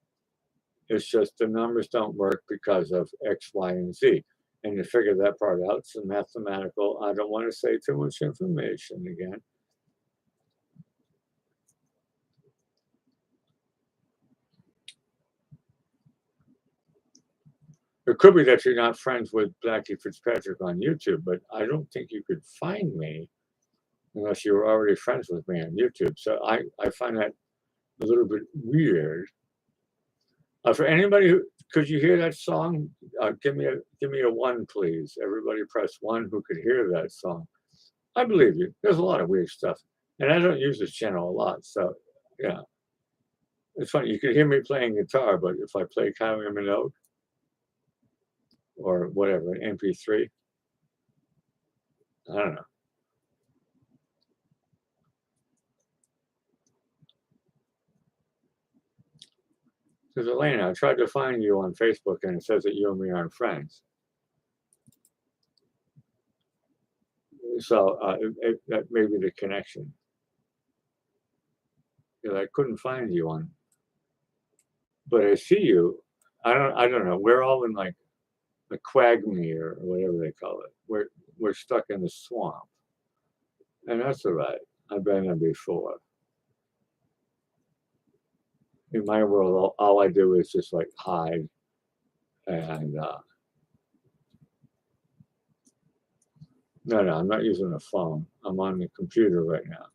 It's just the numbers don't work because of X, Y, and Z." And you figure that part out. It's a mathematical. I don't want to say too much information again. It could be that you're not friends with Blackie Fitzpatrick on YouTube, but I don't think you could find me unless you were already friends with me on YouTube. So I find that a little bit weird. For anybody who could you hear that song? Give me a one, please. Everybody press one who could hear that song. I believe you. There's a lot of weird stuff, and I don't use this channel a lot, so yeah, it's funny. You can hear me playing guitar, but if I play Kylie Minogue or whatever, an MP3, I don't know. Because Elena, I tried to find you on Facebook, and it says that you and me aren't friends. So that may be the connection. I couldn't find you on, but I see you. I don't know. We're all in like the quagmire or whatever they call it. We're stuck in the swamp, and that's all right. I've been there before. In my world, all I do is just like hide and no, I'm not using a phone. I'm on the computer right now.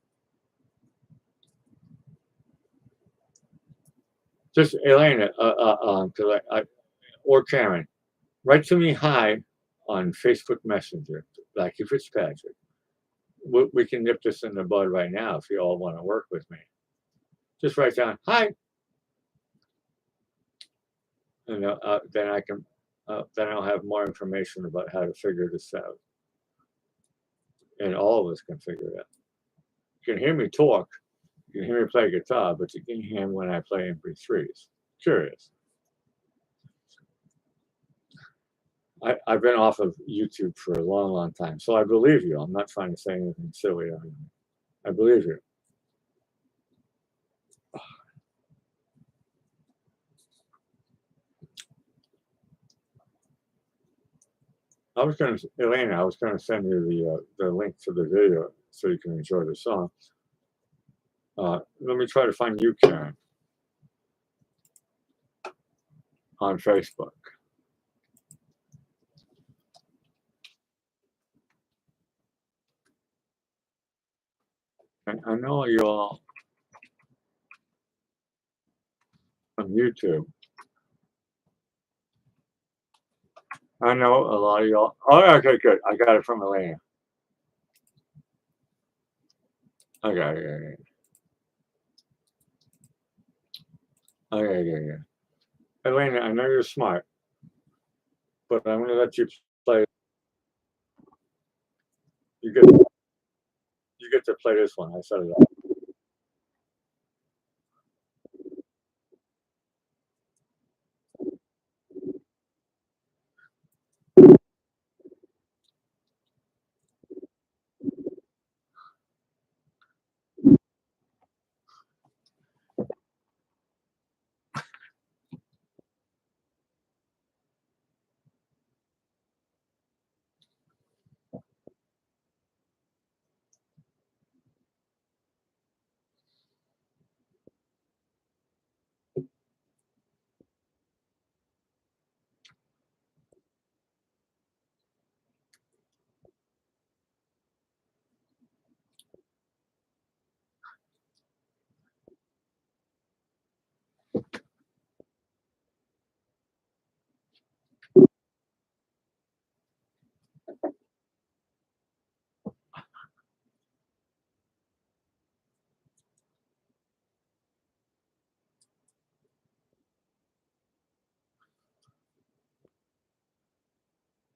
Just Elena, because I or Karen, write to me hi on Facebook Messenger, Blackie Fitzpatrick. We can nip this in the bud right now if you all want to work with me. Just write down hi, and then I can then I'll have more information about how to figure this out, and all of us can figure it out. You can hear me talk, you can hear me play guitar, but you can hear when I play MP3s. Curious. I've been off of YouTube for a long, long time, so I believe you. I'm not trying to say anything silly. I believe you. Elena, I was going to send you the link to the video so you can enjoy the song. Let me try to find you, Karen, on Facebook. And I know you all on YouTube. I know a lot of y'all. Oh, okay, good. I got it from Elena. I got it. Okay. Elena, I know you're smart, but I'm going to let you play. You get to play this one. I set it up.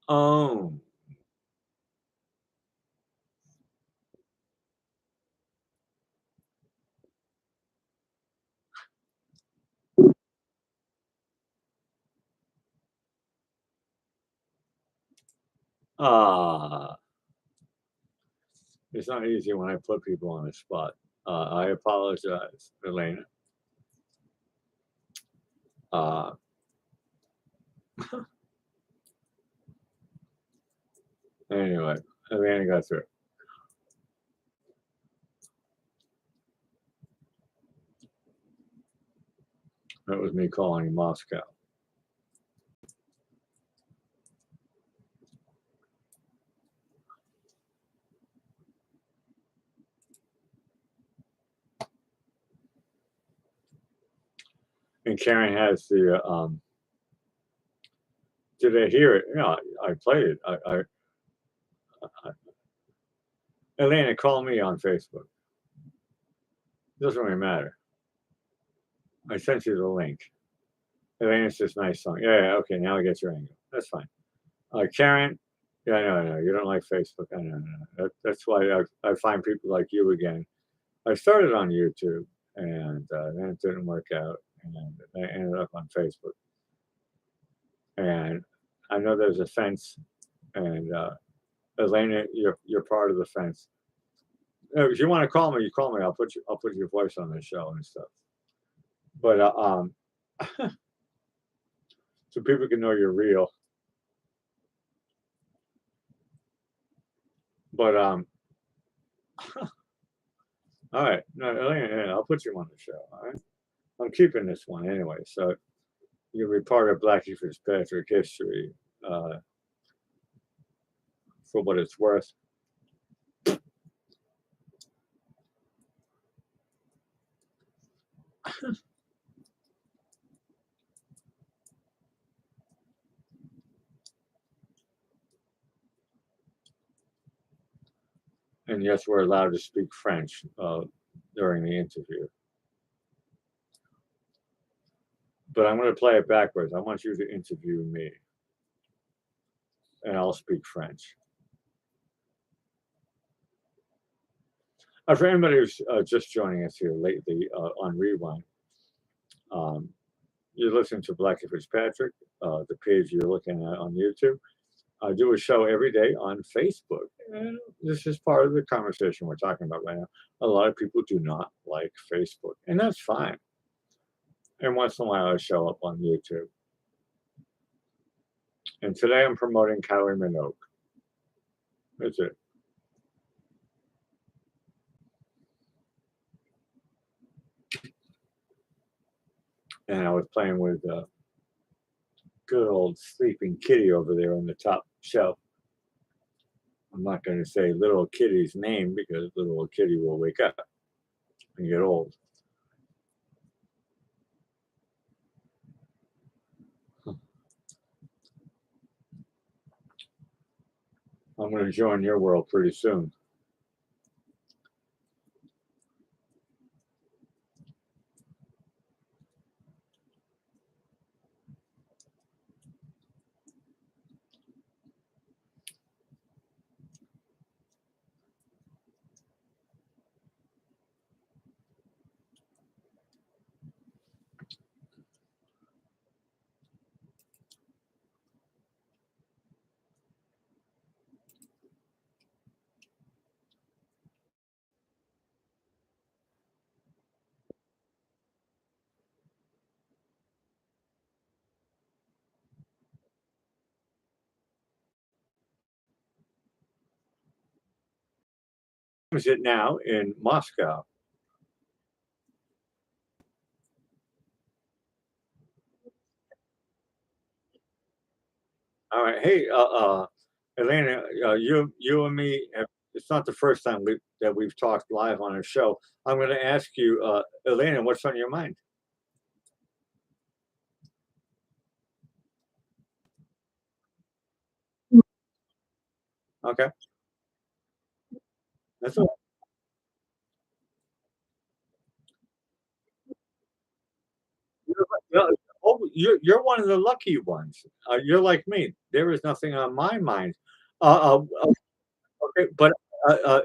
Oh. Ah, it's not easy when I put people on the spot. I apologize, Elena. Uh, anyway, Elena got through. That was me calling Moscow. And Karen has the did I hear it? Yeah, I played it. I Elena, call me on Facebook. It doesn't really matter. I sent you the link. Elena's this nice song. Yeah, yeah, okay, now I get your angle. That's fine. Karen, yeah, I know. You don't like Facebook. I know. That's why I find people like you again. I started on YouTube, and then it didn't work out, and I ended up on Facebook. And I know there's a fence, and Elena, you're part of the fence. If you want to call me, you call me. I'll put your voice on the show and stuff. But so people can know you're real. But all right, no, Elena, yeah, I'll put you on the show. All right, I'm keeping this one anyway, so you'll be part of Blackie Fitzpatrick history uh, for what it's worth. And yes, we're allowed to speak French during the interview. But I'm going to play it backwards. I want you to interview me, and I'll speak French. For anybody who's just joining us here lately on Rewind, um, you're listening to Blackie Fitzpatrick, the page you're looking at on YouTube. I do a show every day on Facebook. And this is part of the conversation we're talking about right now. A lot of people do not like Facebook, and that's fine. And once in a while, I show up on YouTube. And today I'm promoting Quire Mints. That's it. And I was playing with good old sleeping kitty over there on the top shelf. I'm not going to say little kitty's name because little kitty will wake up and get old. I'm going to join your world pretty soon. Is it now in Moscow? All right. Hey, Elena, you and me. It's not the first time that we've talked live on a show. I'm going to ask you, Elena, what's on your mind? Okay, that's all. Oh, you're one of the lucky ones. You're like me. There is nothing on my mind. Okay, but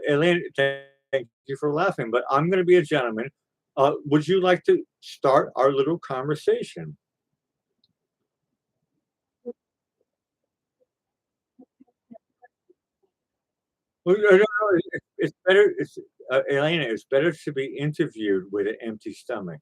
Elena, thank you for laughing. But I'm going to be a gentleman. Would you like to start our little conversation? Well, no, no, no, it's better. It's Elena. It's better to be interviewed with an empty stomach.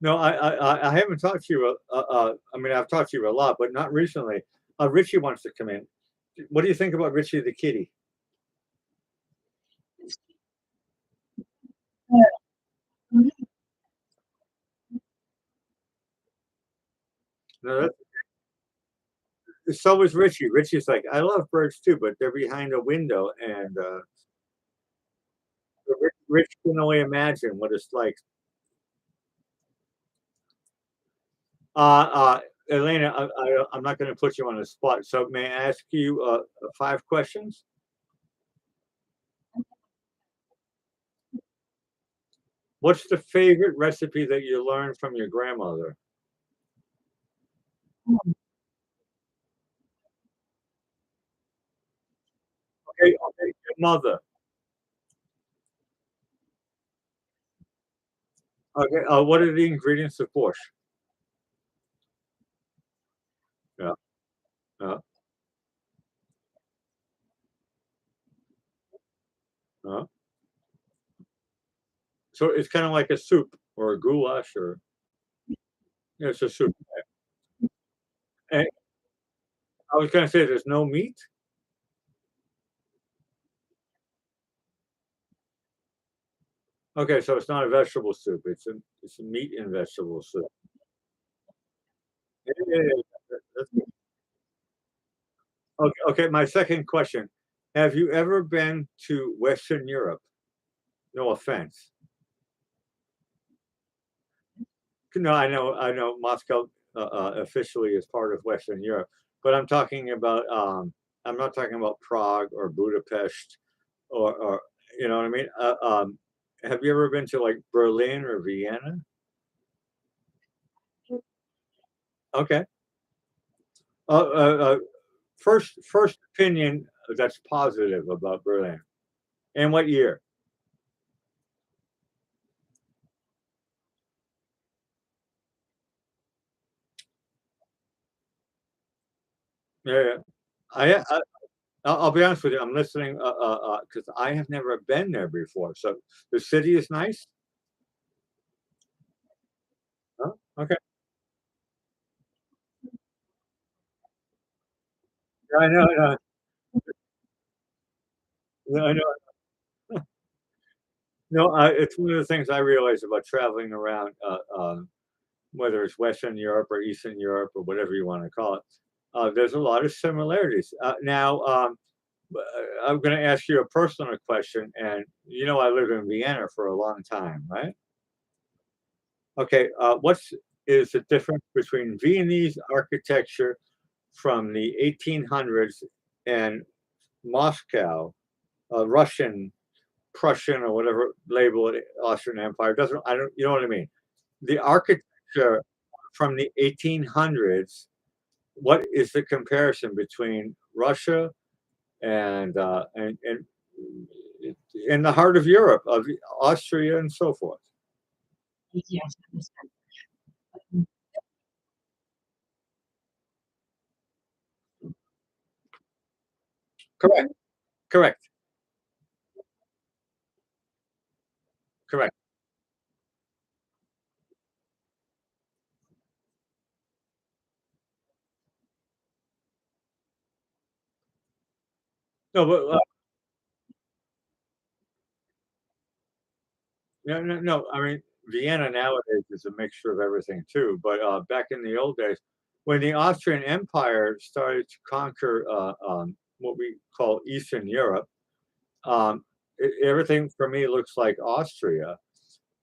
No, I haven't talked to you. I mean, I've talked to you a lot, but not recently. Richie wants to come in. What do you think about Richie the kitty? No, so was Richie. Richie's like, I love birds too, but they're behind a window, and Rich can only imagine what it's like. Uh, uh, Elena, I'm not going to put you on the spot. So may I ask you 5 questions? What's the favorite recipe that you learned from your grandmother? Okay, okay, your mother. Okay, what are the ingredients of borscht? Yeah, yeah, yeah. So it's kind of like a soup or a goulash, or yeah, it's a soup. And I was going to say, there's no meat. Okay, so it's not a vegetable soup. It's a meat and vegetable soup. Yeah, yeah, yeah, that's okay. Okay, my second question: have you ever been to Western Europe? No offense. No, I know Moscow officially is part of Western Europe, but I'm talking about. I'm not talking about Prague or Budapest or you know what I mean. Have you ever been to like Berlin or Vienna? Okay. Uh, first opinion that's positive about Berlin. And what year? Yeah, yeah. I'll be honest with you. I'm listening because I have never been there before. So the city is nice. Huh? Okay. Yeah, I know. I know. No, it's one of the things I realize about traveling around, whether it's Western Europe or Eastern Europe or whatever you want to call it. There's a lot of similarities. Now, I'm going to ask you a personal question, and you know I lived in Vienna for a long time, right? Okay, what's is the difference between Viennese architecture from the 1800s and Moscow, Russian, Prussian, or whatever label it, Austrian Empire doesn't. I don't. You know what I mean? The architecture from the 1800s. What is the comparison between Russia and in the heart of Europe, of Austria and so forth? Yes. Correct. Correct. Correct. No, but no, no, no. I mean, Vienna nowadays is a mixture of everything too. But back in the old days, when the Austrian Empire started to conquer what we call Eastern Europe, um, everything for me looks like Austria.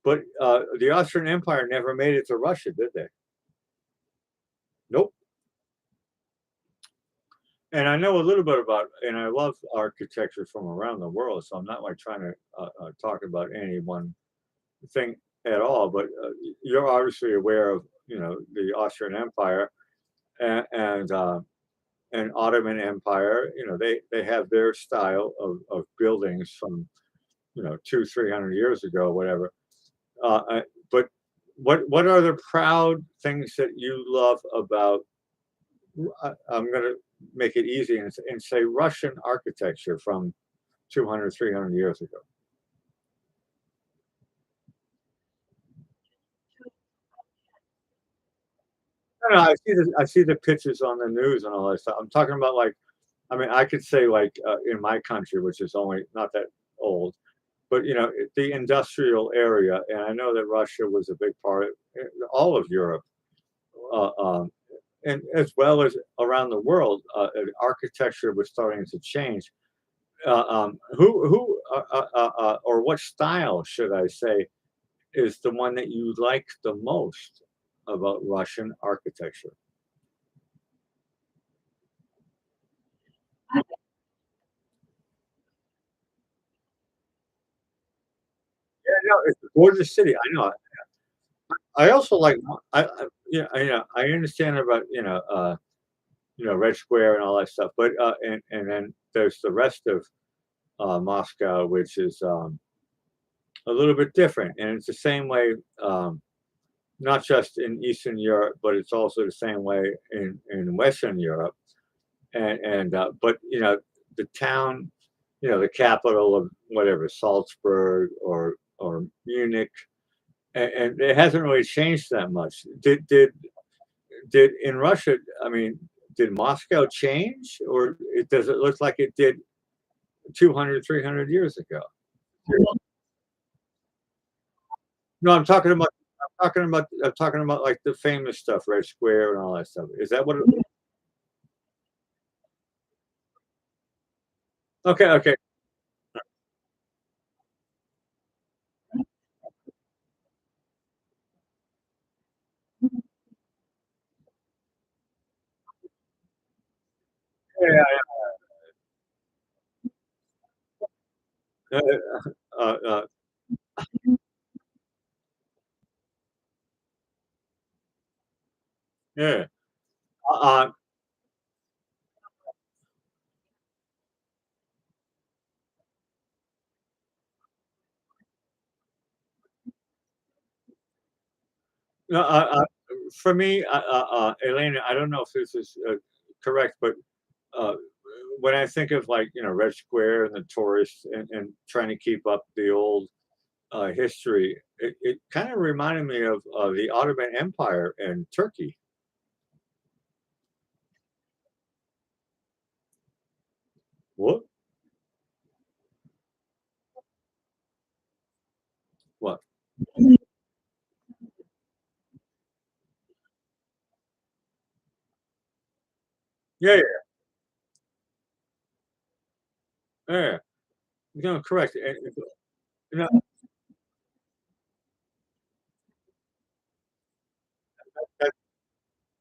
But the Austrian Empire never made it to Russia, did they? Nope. And I know a little bit about, and I love architecture from around the world. So I'm not like trying to talk about any one thing at all. But you're obviously aware of, you know, the Austrian Empire and and Ottoman Empire. You know, they have their style of buildings from, you know, 200, 300 years ago, whatever. But what are the proud things that you love about? I'm going to make it easy and say Russian architecture from 200, 300 years ago. No, I see the pictures on the news and all that stuff. I'm talking about like, I mean, I could say like in my country, which is only not that old, but the industrial area, and I know that Russia was a big part of all of Europe, uh, um, and as well as around the world, architecture was starting to change. Who or what style should I say is the one that you like the most about Russian architecture? Yeah, no, it's a gorgeous city. I know. I also like. Yeah, I understand about Red Square and all that stuff, but and then there's the rest of Moscow, which is a little bit different, and it's the same way. Not just in Eastern Europe, but it's also the same way in Western Europe. And but the town, the capital of whatever, Salzburg or Munich, and it hasn't really changed that much. Did in Russia? I mean, did Moscow change, or does it look like it did 200, 300 years ago? No, I'm talking about like the famous stuff, Red Square and all that stuff. Is that what it? Okay, okay. Yeah, yeah. Uh, yeah. Uh, no, for me, Elena, I don't know if this is correct, but uh, when I think of like Red Square and the tourists and trying to keep up the old history, it kind of reminded me of the Ottoman Empire and Turkey. What? What? Yeah, yeah, yeah. No, correct. You know, that,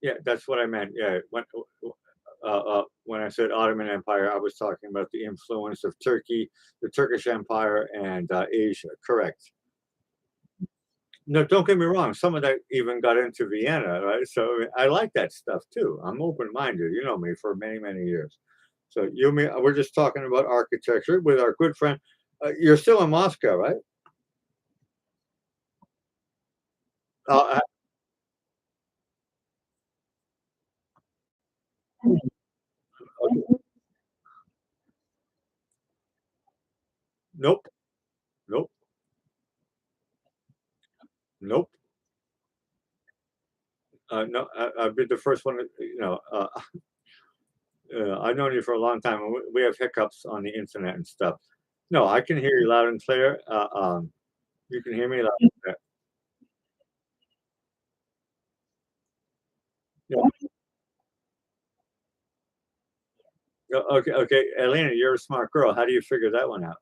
yeah, that's what I meant. Yeah, when I said Ottoman Empire, I was talking about the influence of Turkey, the Turkish Empire, and Asia. Correct. No, don't get me wrong. Some of that even got into Vienna, right? So I like that stuff too. I'm open-minded. You know me for many, many years. So you me, we're just talking about architecture with our good friend. You're still in Moscow, right? Uh, nope, nope, nope. No, I've been the first one. I've known you for a long time, and we have hiccups on the internet and stuff. No, I can hear you loud and clear. You can hear me loud and clear. Yeah. Okay, okay, Elena, you're a smart girl. How do you figure that one out?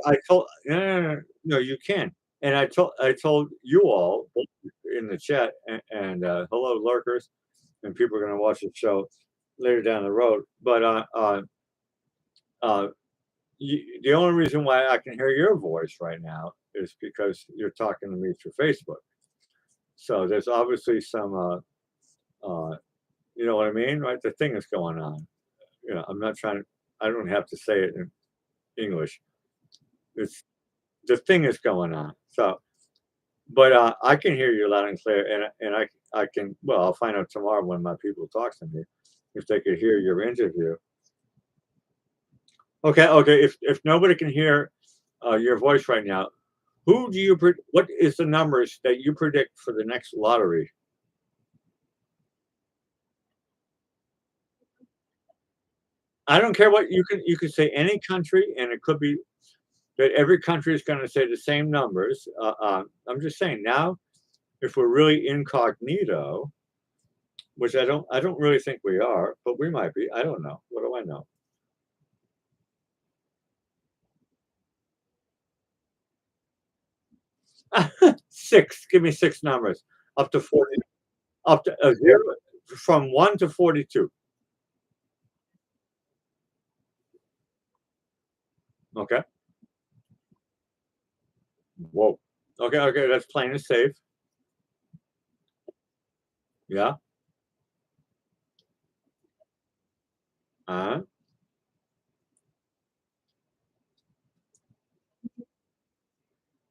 I told no, no, no, no, you can. And I told you all in the chat, and hello lurkers, and people are going to watch the show later down the road. But uh, the only reason why I can hear your voice right now is because you're talking to me through Facebook. So there's obviously some, you know what I mean, right? The thing is going on. I'm not trying to. I don't have to say it in English. It's the thing is going on. So, but I can hear you loud and clear, and I can. Well, I'll find out tomorrow when my people talk to me if they could hear your interview. Okay, okay. If nobody can hear your voice right now, who do you? What is the numbers that you predict for the next lottery? I don't care what you can say any country, and it could be that every country is going to say the same numbers. I'm just saying now, if we're really incognito, which I don't really think we are, but we might be. I don't know. What do I know? Six. Give me six numbers up to 40, up to zero, from 1 to 42. Okay. Whoa. Okay. Okay. That's plain and safe. Yeah. Uh,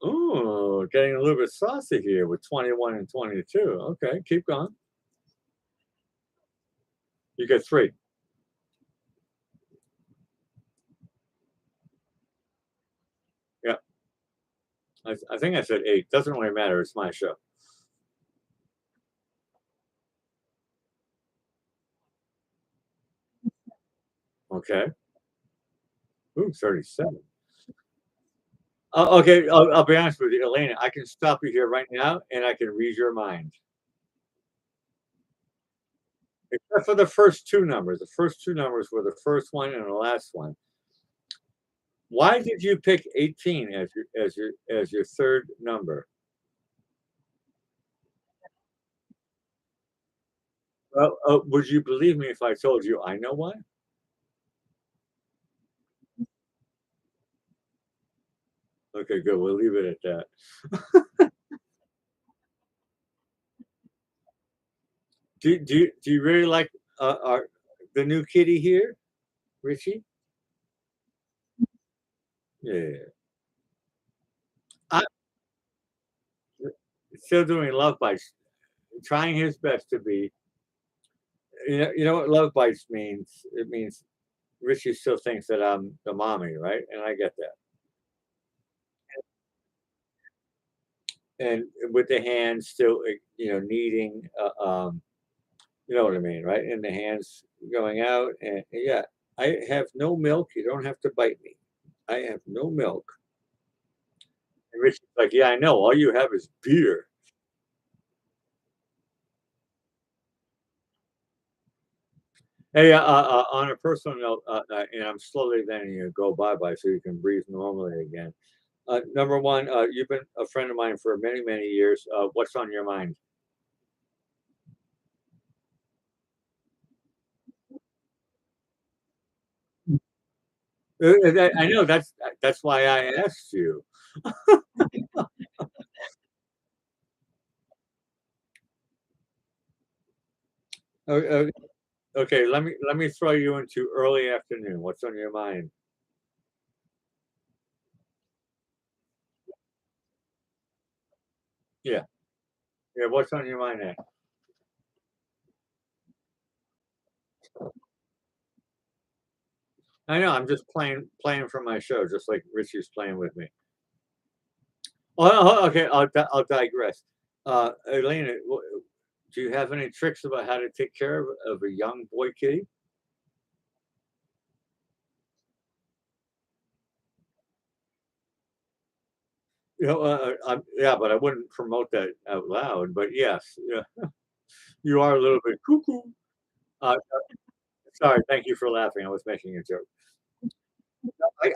ooh, getting a little bit saucy here with 21 and 22. Okay. Keep going. You get three. Yeah. I think I said eight. Doesn't really matter. It's my show. Okay. Ooh, 37. Okay. I'll be honest with you, Elena. I can stop you here right now and I can read your mind. Except for the first two numbers. The first two numbers were the first one and the last one. Why did you pick 18 as your third number? Well, would you believe me if I told you I know why? Okay, good. We'll leave it at that. Do you really like our the new kitty here, Richie? Yeah. I still doing love bites, trying his best to be. You know what love bites means? It means Richie still thinks that I'm the mommy, right? And I get that. And with the hands still, kneading, you know what I mean, right? And the hands going out, and yeah, I have no milk. You don't have to bite me. I have no milk. And Richie's like, yeah, I know. All you have is beer. Hey, on a personal note, and I'm slowly letting you go bye bye so you can breathe normally again. Number one, you've been a friend of mine for many, many years. What's on your mind? I know that's why I asked you. Uh, okay, let me throw you into early afternoon. What's on your mind? Yeah, yeah. What's on your mind now? I know. I'm just playing for my show, just like Richie's playing with me. Okay. I'll digress. Elena, do you have any tricks about how to take care of a young boy kitty? Yeah, but I wouldn't promote that out loud. But yes, yeah, you are a little bit cuckoo. Uh, sorry. Thank you for laughing. I was making a joke.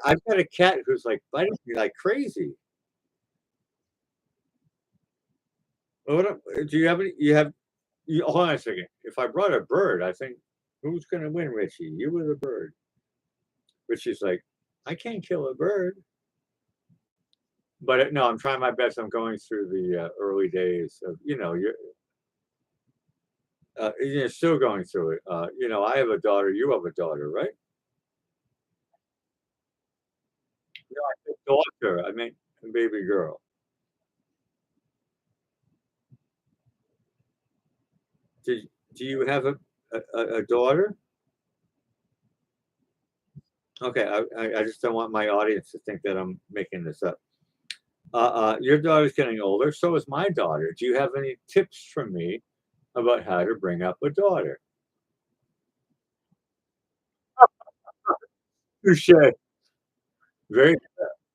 I've got a cat who's like biting me like crazy. Do you have any? Hold on a second. If I brought a bird, I think who's going to win, Richie? You or the bird? Richie's like, I can't kill a bird. But no, I'm trying my best. I'm going through the early days of, you're still going through it. I have a daughter. You have a daughter, right? daughter. I mean, baby girl. Do do you have a daughter? Okay, I just don't want my audience to think that I'm making this up. Your daughter's getting older, so is my daughter. Do you have any tips for me about how to bring up a daughter? Touche. Very,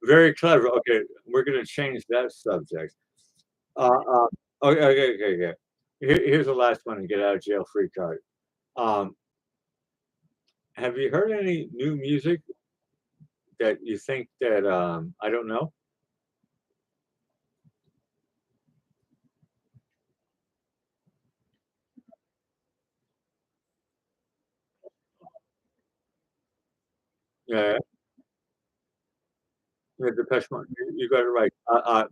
very clever. Okay, we're gonna change that subject. Uh, uh, okay. Here's the last one and get out of jail free card. Um, have you heard any new music that you think that I don't know? Yeah, yeah, Depeche Mode. You got it right.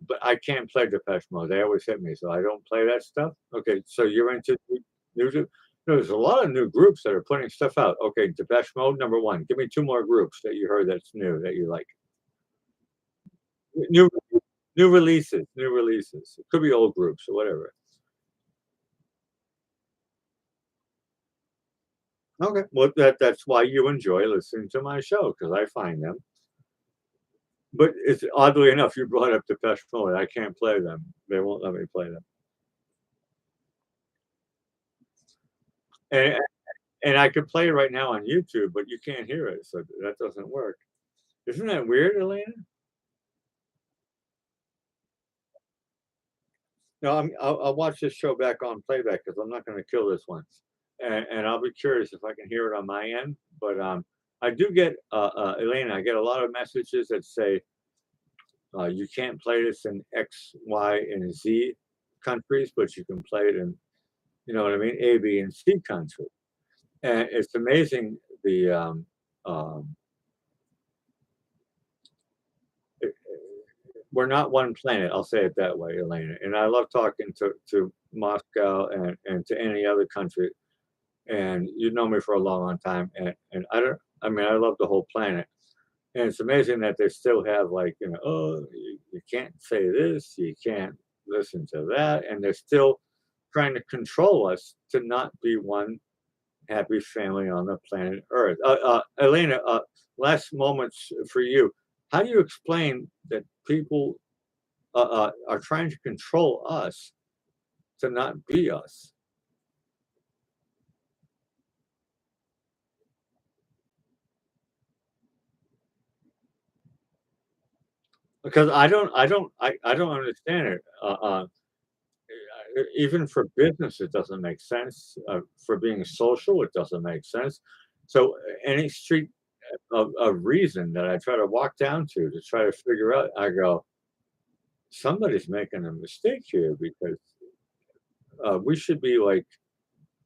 But I can't play Depeche Mode. They always hit me, so I don't play that stuff. Okay, so you're into music. There's a lot of new groups that are putting stuff out. Okay, Depeche Mode, number one. Give me two more groups that you heard that's new that you like. New new releases, new releases. It could be old groups or whatever. Okay, well that's why you enjoy listening to my show because I find them. But it's oddly enough, you brought up Depeche Mode. I can't play them. They won't let me play them. And and I could play it right now on YouTube, but you can't hear it, so that doesn't work. Isn't that weird, Elena? No, I'll watch this show back on playback because I'm not going to kill this one, and I'll be curious if I can hear it on my end. But I do get Elena. I get a lot of messages that say you can't play this in X, Y, and Z countries, but you can play it in, you know what I mean, A, B, and C countries. And it's amazing the um, it, we're not one planet. I'll say it that way, Elena. And I love talking to Moscow and to any other country. And you know me for a long, long time. And I don't. I mean, I love the whole planet. And it's amazing that they still have like oh you can't say this, you can't listen to that, and they're still trying to control us to not be one happy family on the planet Earth. Elena, last moments for you. How do you explain that people are trying to control us to not be us? Because I don't understand it. Even for business, it doesn't make sense. For being social, it doesn't make sense. So any street of reason that I try to walk down to try to figure out, I go, somebody's making a mistake here because we should be like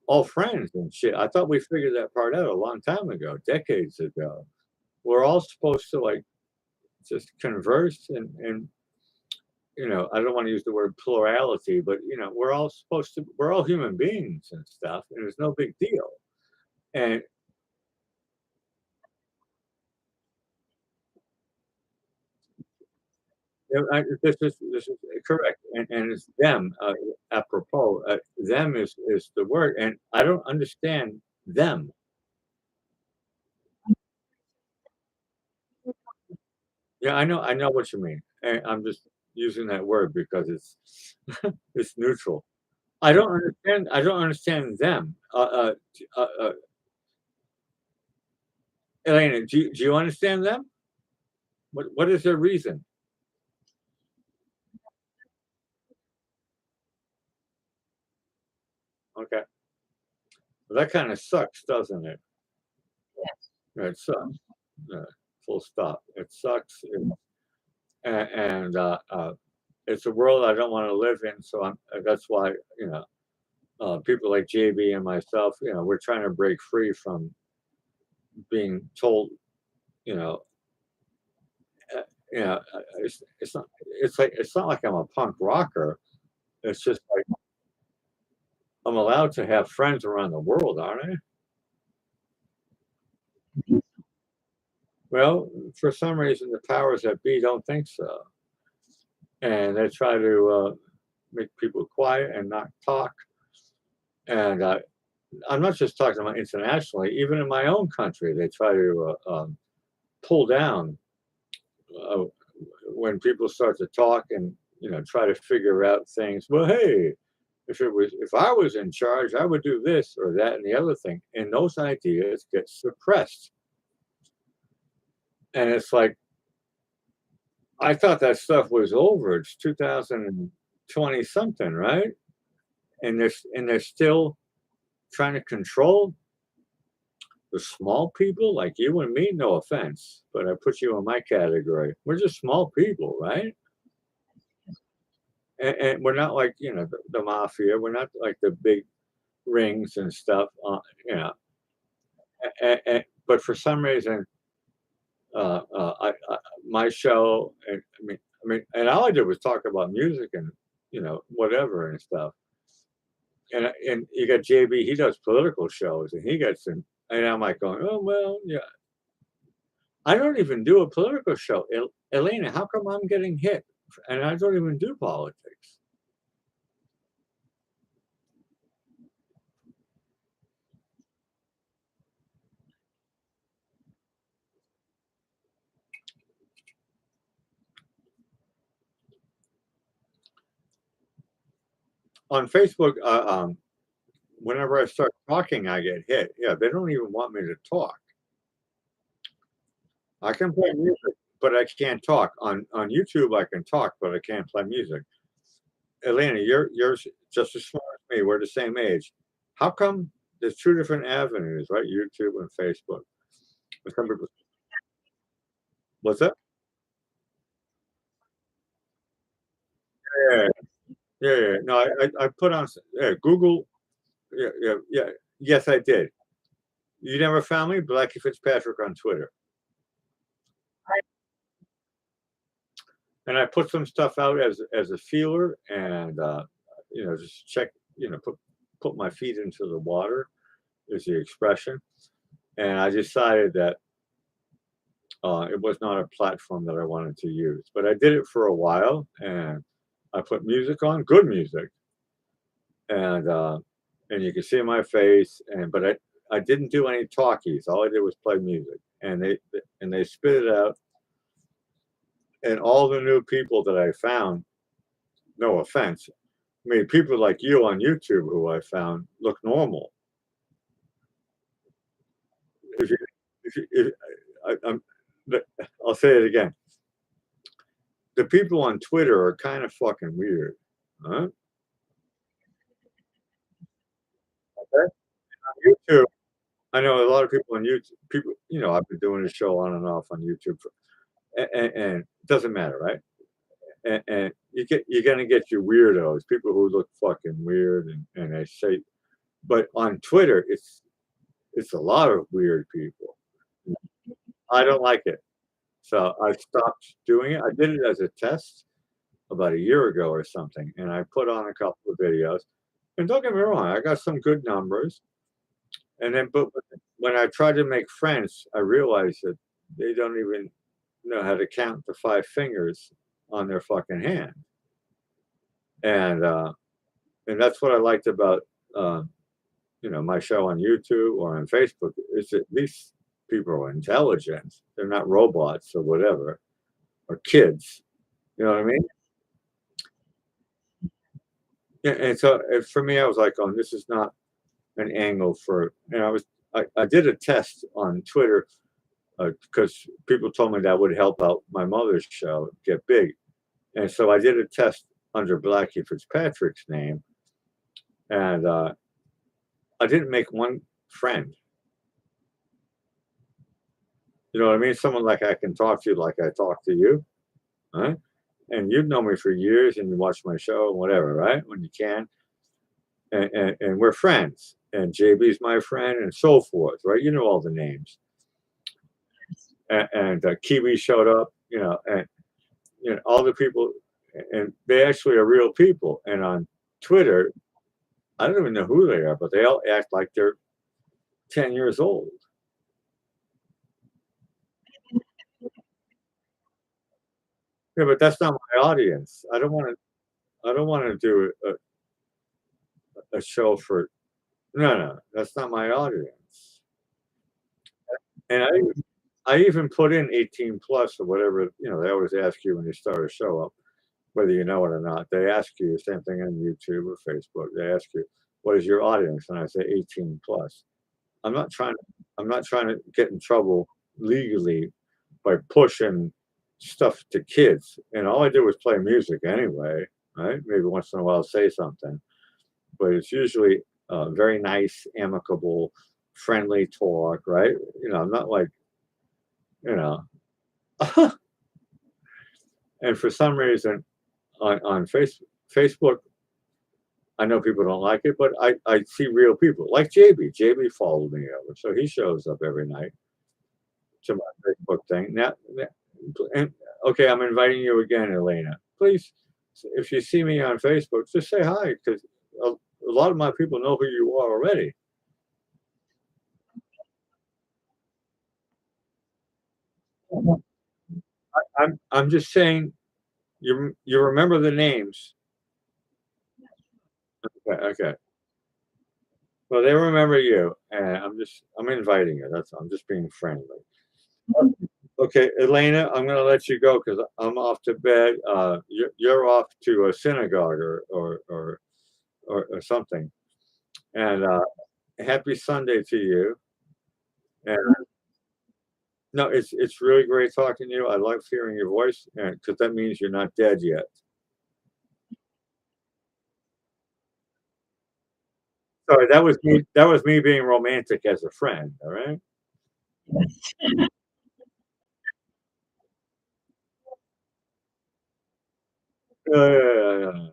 all friends and shit. I thought we figured that part out a long time ago, decades ago. We're all supposed to like just converse and I don't want to use the word plurality, but we're all supposed to we're all human beings and stuff, and it's no big deal. And this is correct, and it's them. Apropos, them is the word, and I don't understand them. Yeah, I know what you mean. And I'm just using that word because it's neutral. I don't understand them. Elena, do you understand them? What is their reason? Okay. Well, that kind of sucks, doesn't it? Yeah, it sucks. Yeah, full stop. It sucks, and it's a world I don't want to live in. So that's why people like JB and myself, we're trying to break free from being told, you know, it's not it's not like I'm a punk rocker. It's just like I'm allowed to have friends around the world, aren't I? Well, for some reason, the powers that be don't think so, and they try to make people quiet and not talk. And I'm not just talking about internationally, even in my own country, they try to pull down uh, when people start to talk and try to figure out things. Well, hey, if I was in charge, I would do this or that and the other thing, and those ideas get suppressed. And it's like I thought that stuff was over. It's 2020 something, right? And they're still trying to control the small people like you and me. No offense, but I put you in my category. We're just small people, right? And we're not like the mafia. We're not like the big rings and stuff. You know, but for some reason, my show, and and all I did was talk about music and whatever and stuff. And you got JB, he does political shows, and he gets in, and I'm like going, oh well, yeah. I don't even do a political show. Elena, how come I'm getting hit? And I don't even do politics. On Facebook, whenever I start talking, I get hit. Yeah, they don't even want me to talk. I can play music, but I can't talk. On YouTube, I can talk, but I can't play music. Elena, you're just as smart as me. We're the same age. How come there's two different avenues, right? YouTube and Facebook. Some people, what's that? Yeah, yeah, yeah. No, I put on Google. Yeah, yeah, yeah. Yes, I did. You never found me, Blackie Fitzpatrick on Twitter, and I put some stuff out as a feeler, and just check, put my feet into the water is the expression, and I decided that it was not a platform that I wanted to use, but I did it for a while, and I put music on, good music, and you can see my face, but I didn't do any talkies. All I did was play music, and they spit it out, and all the new people that I found, no offense, people like you on YouTube who I found look normal. If you, if I'll say it again. The people on Twitter are kind of fucking weird, huh? Okay? On YouTube, I know a lot of people on YouTube. People, I've been doing a show on and off on YouTube, and it doesn't matter, right? And you're gonna get your weirdos, people who look fucking weird, and they say, but on Twitter, it's a lot of weird people. I don't like it, so I stopped doing it. I did it as a test about a year ago or something, and I put on a couple of videos. And don't get me wrong, I got some good numbers. And then, but when I tried to make friends, I realized that they don't even know how to count the five fingers on their fucking hand. And that's what I liked about uh, my show on YouTube or on Facebook. Is at least people are intelligent. They're not robots or whatever, or kids. You know what I mean? Yeah, and so for me, I was like, "Oh, this is not an angle for." And I did a test on Twitter because people told me that would help out my mother's show get big, and so I did a test under Blackie Fitzpatrick's name, and I didn't make one friend. You know what I mean? Someone like I can talk to you like I talk to you, right? And you've known me for years, and you watch my show and whatever, right? When you can, and we're friends. And JB's my friend, and so forth, right? You know all the names. And Kiwi showed up, and all the people, and they actually are real people. And on Twitter, I don't even know who they are, but they all act like they're 10 years old. Yeah, but that's not my audience. I don't wanna do a show for no, no, that's not my audience. And I even put in 18 plus or whatever, they always ask you when you start a show up, whether you know it or not. They ask you the same thing on YouTube or Facebook. They ask you, "What is your audience?" And I say 18 plus. I'm not trying to get in trouble legally by pushing stuff to kids. And all I do is play music anyway, right? Maybe once in a while say something, but it's usually very nice, amicable, friendly talk, right? I'm not like, you know, and for some reason on Facebook, I know people don't like it, but I see real people like JB. JB followed me over, so he shows up every night to my Facebook thing. And okay, I'm inviting you again, Elena. Please, if you see me on Facebook, just say hi because a lot of my people know who you are already. I'm just saying you remember the names. Okay, okay. Well, they remember you, and I'm inviting you. I'm just being friendly. Okay, Elena, I'm going to let you go because I'm off to bed. You're off to a synagogue or something. And happy Sunday to you. And no, it's really great talking to you. I love hearing your voice, and because that means you're not dead yet. Sorry, that was me. That was me being romantic as a friend. All right. Yeah.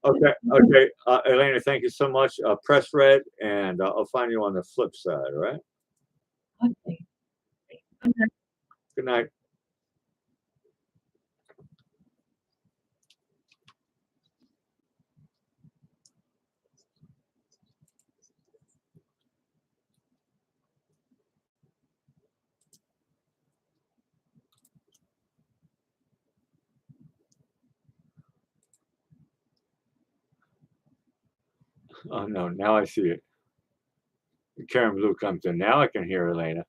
Okay. Okay. Elena, thank you so much. Press red, and I'll find you on the flip side. All right. Good night. Oh no, now I see it. Karen Blue comes in. Now I can hear Elena.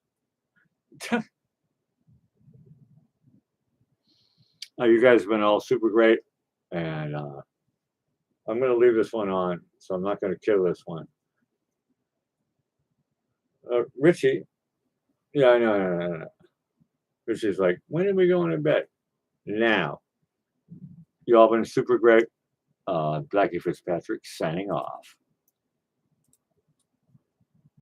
You guys have been all super great, and I'm going to leave this one on, so I'm not going to kill this one. Richie, yeah, I know, no. Richie's like, when are we going to bed? Now. You all been super great. Blackie Fitzpatrick signing off.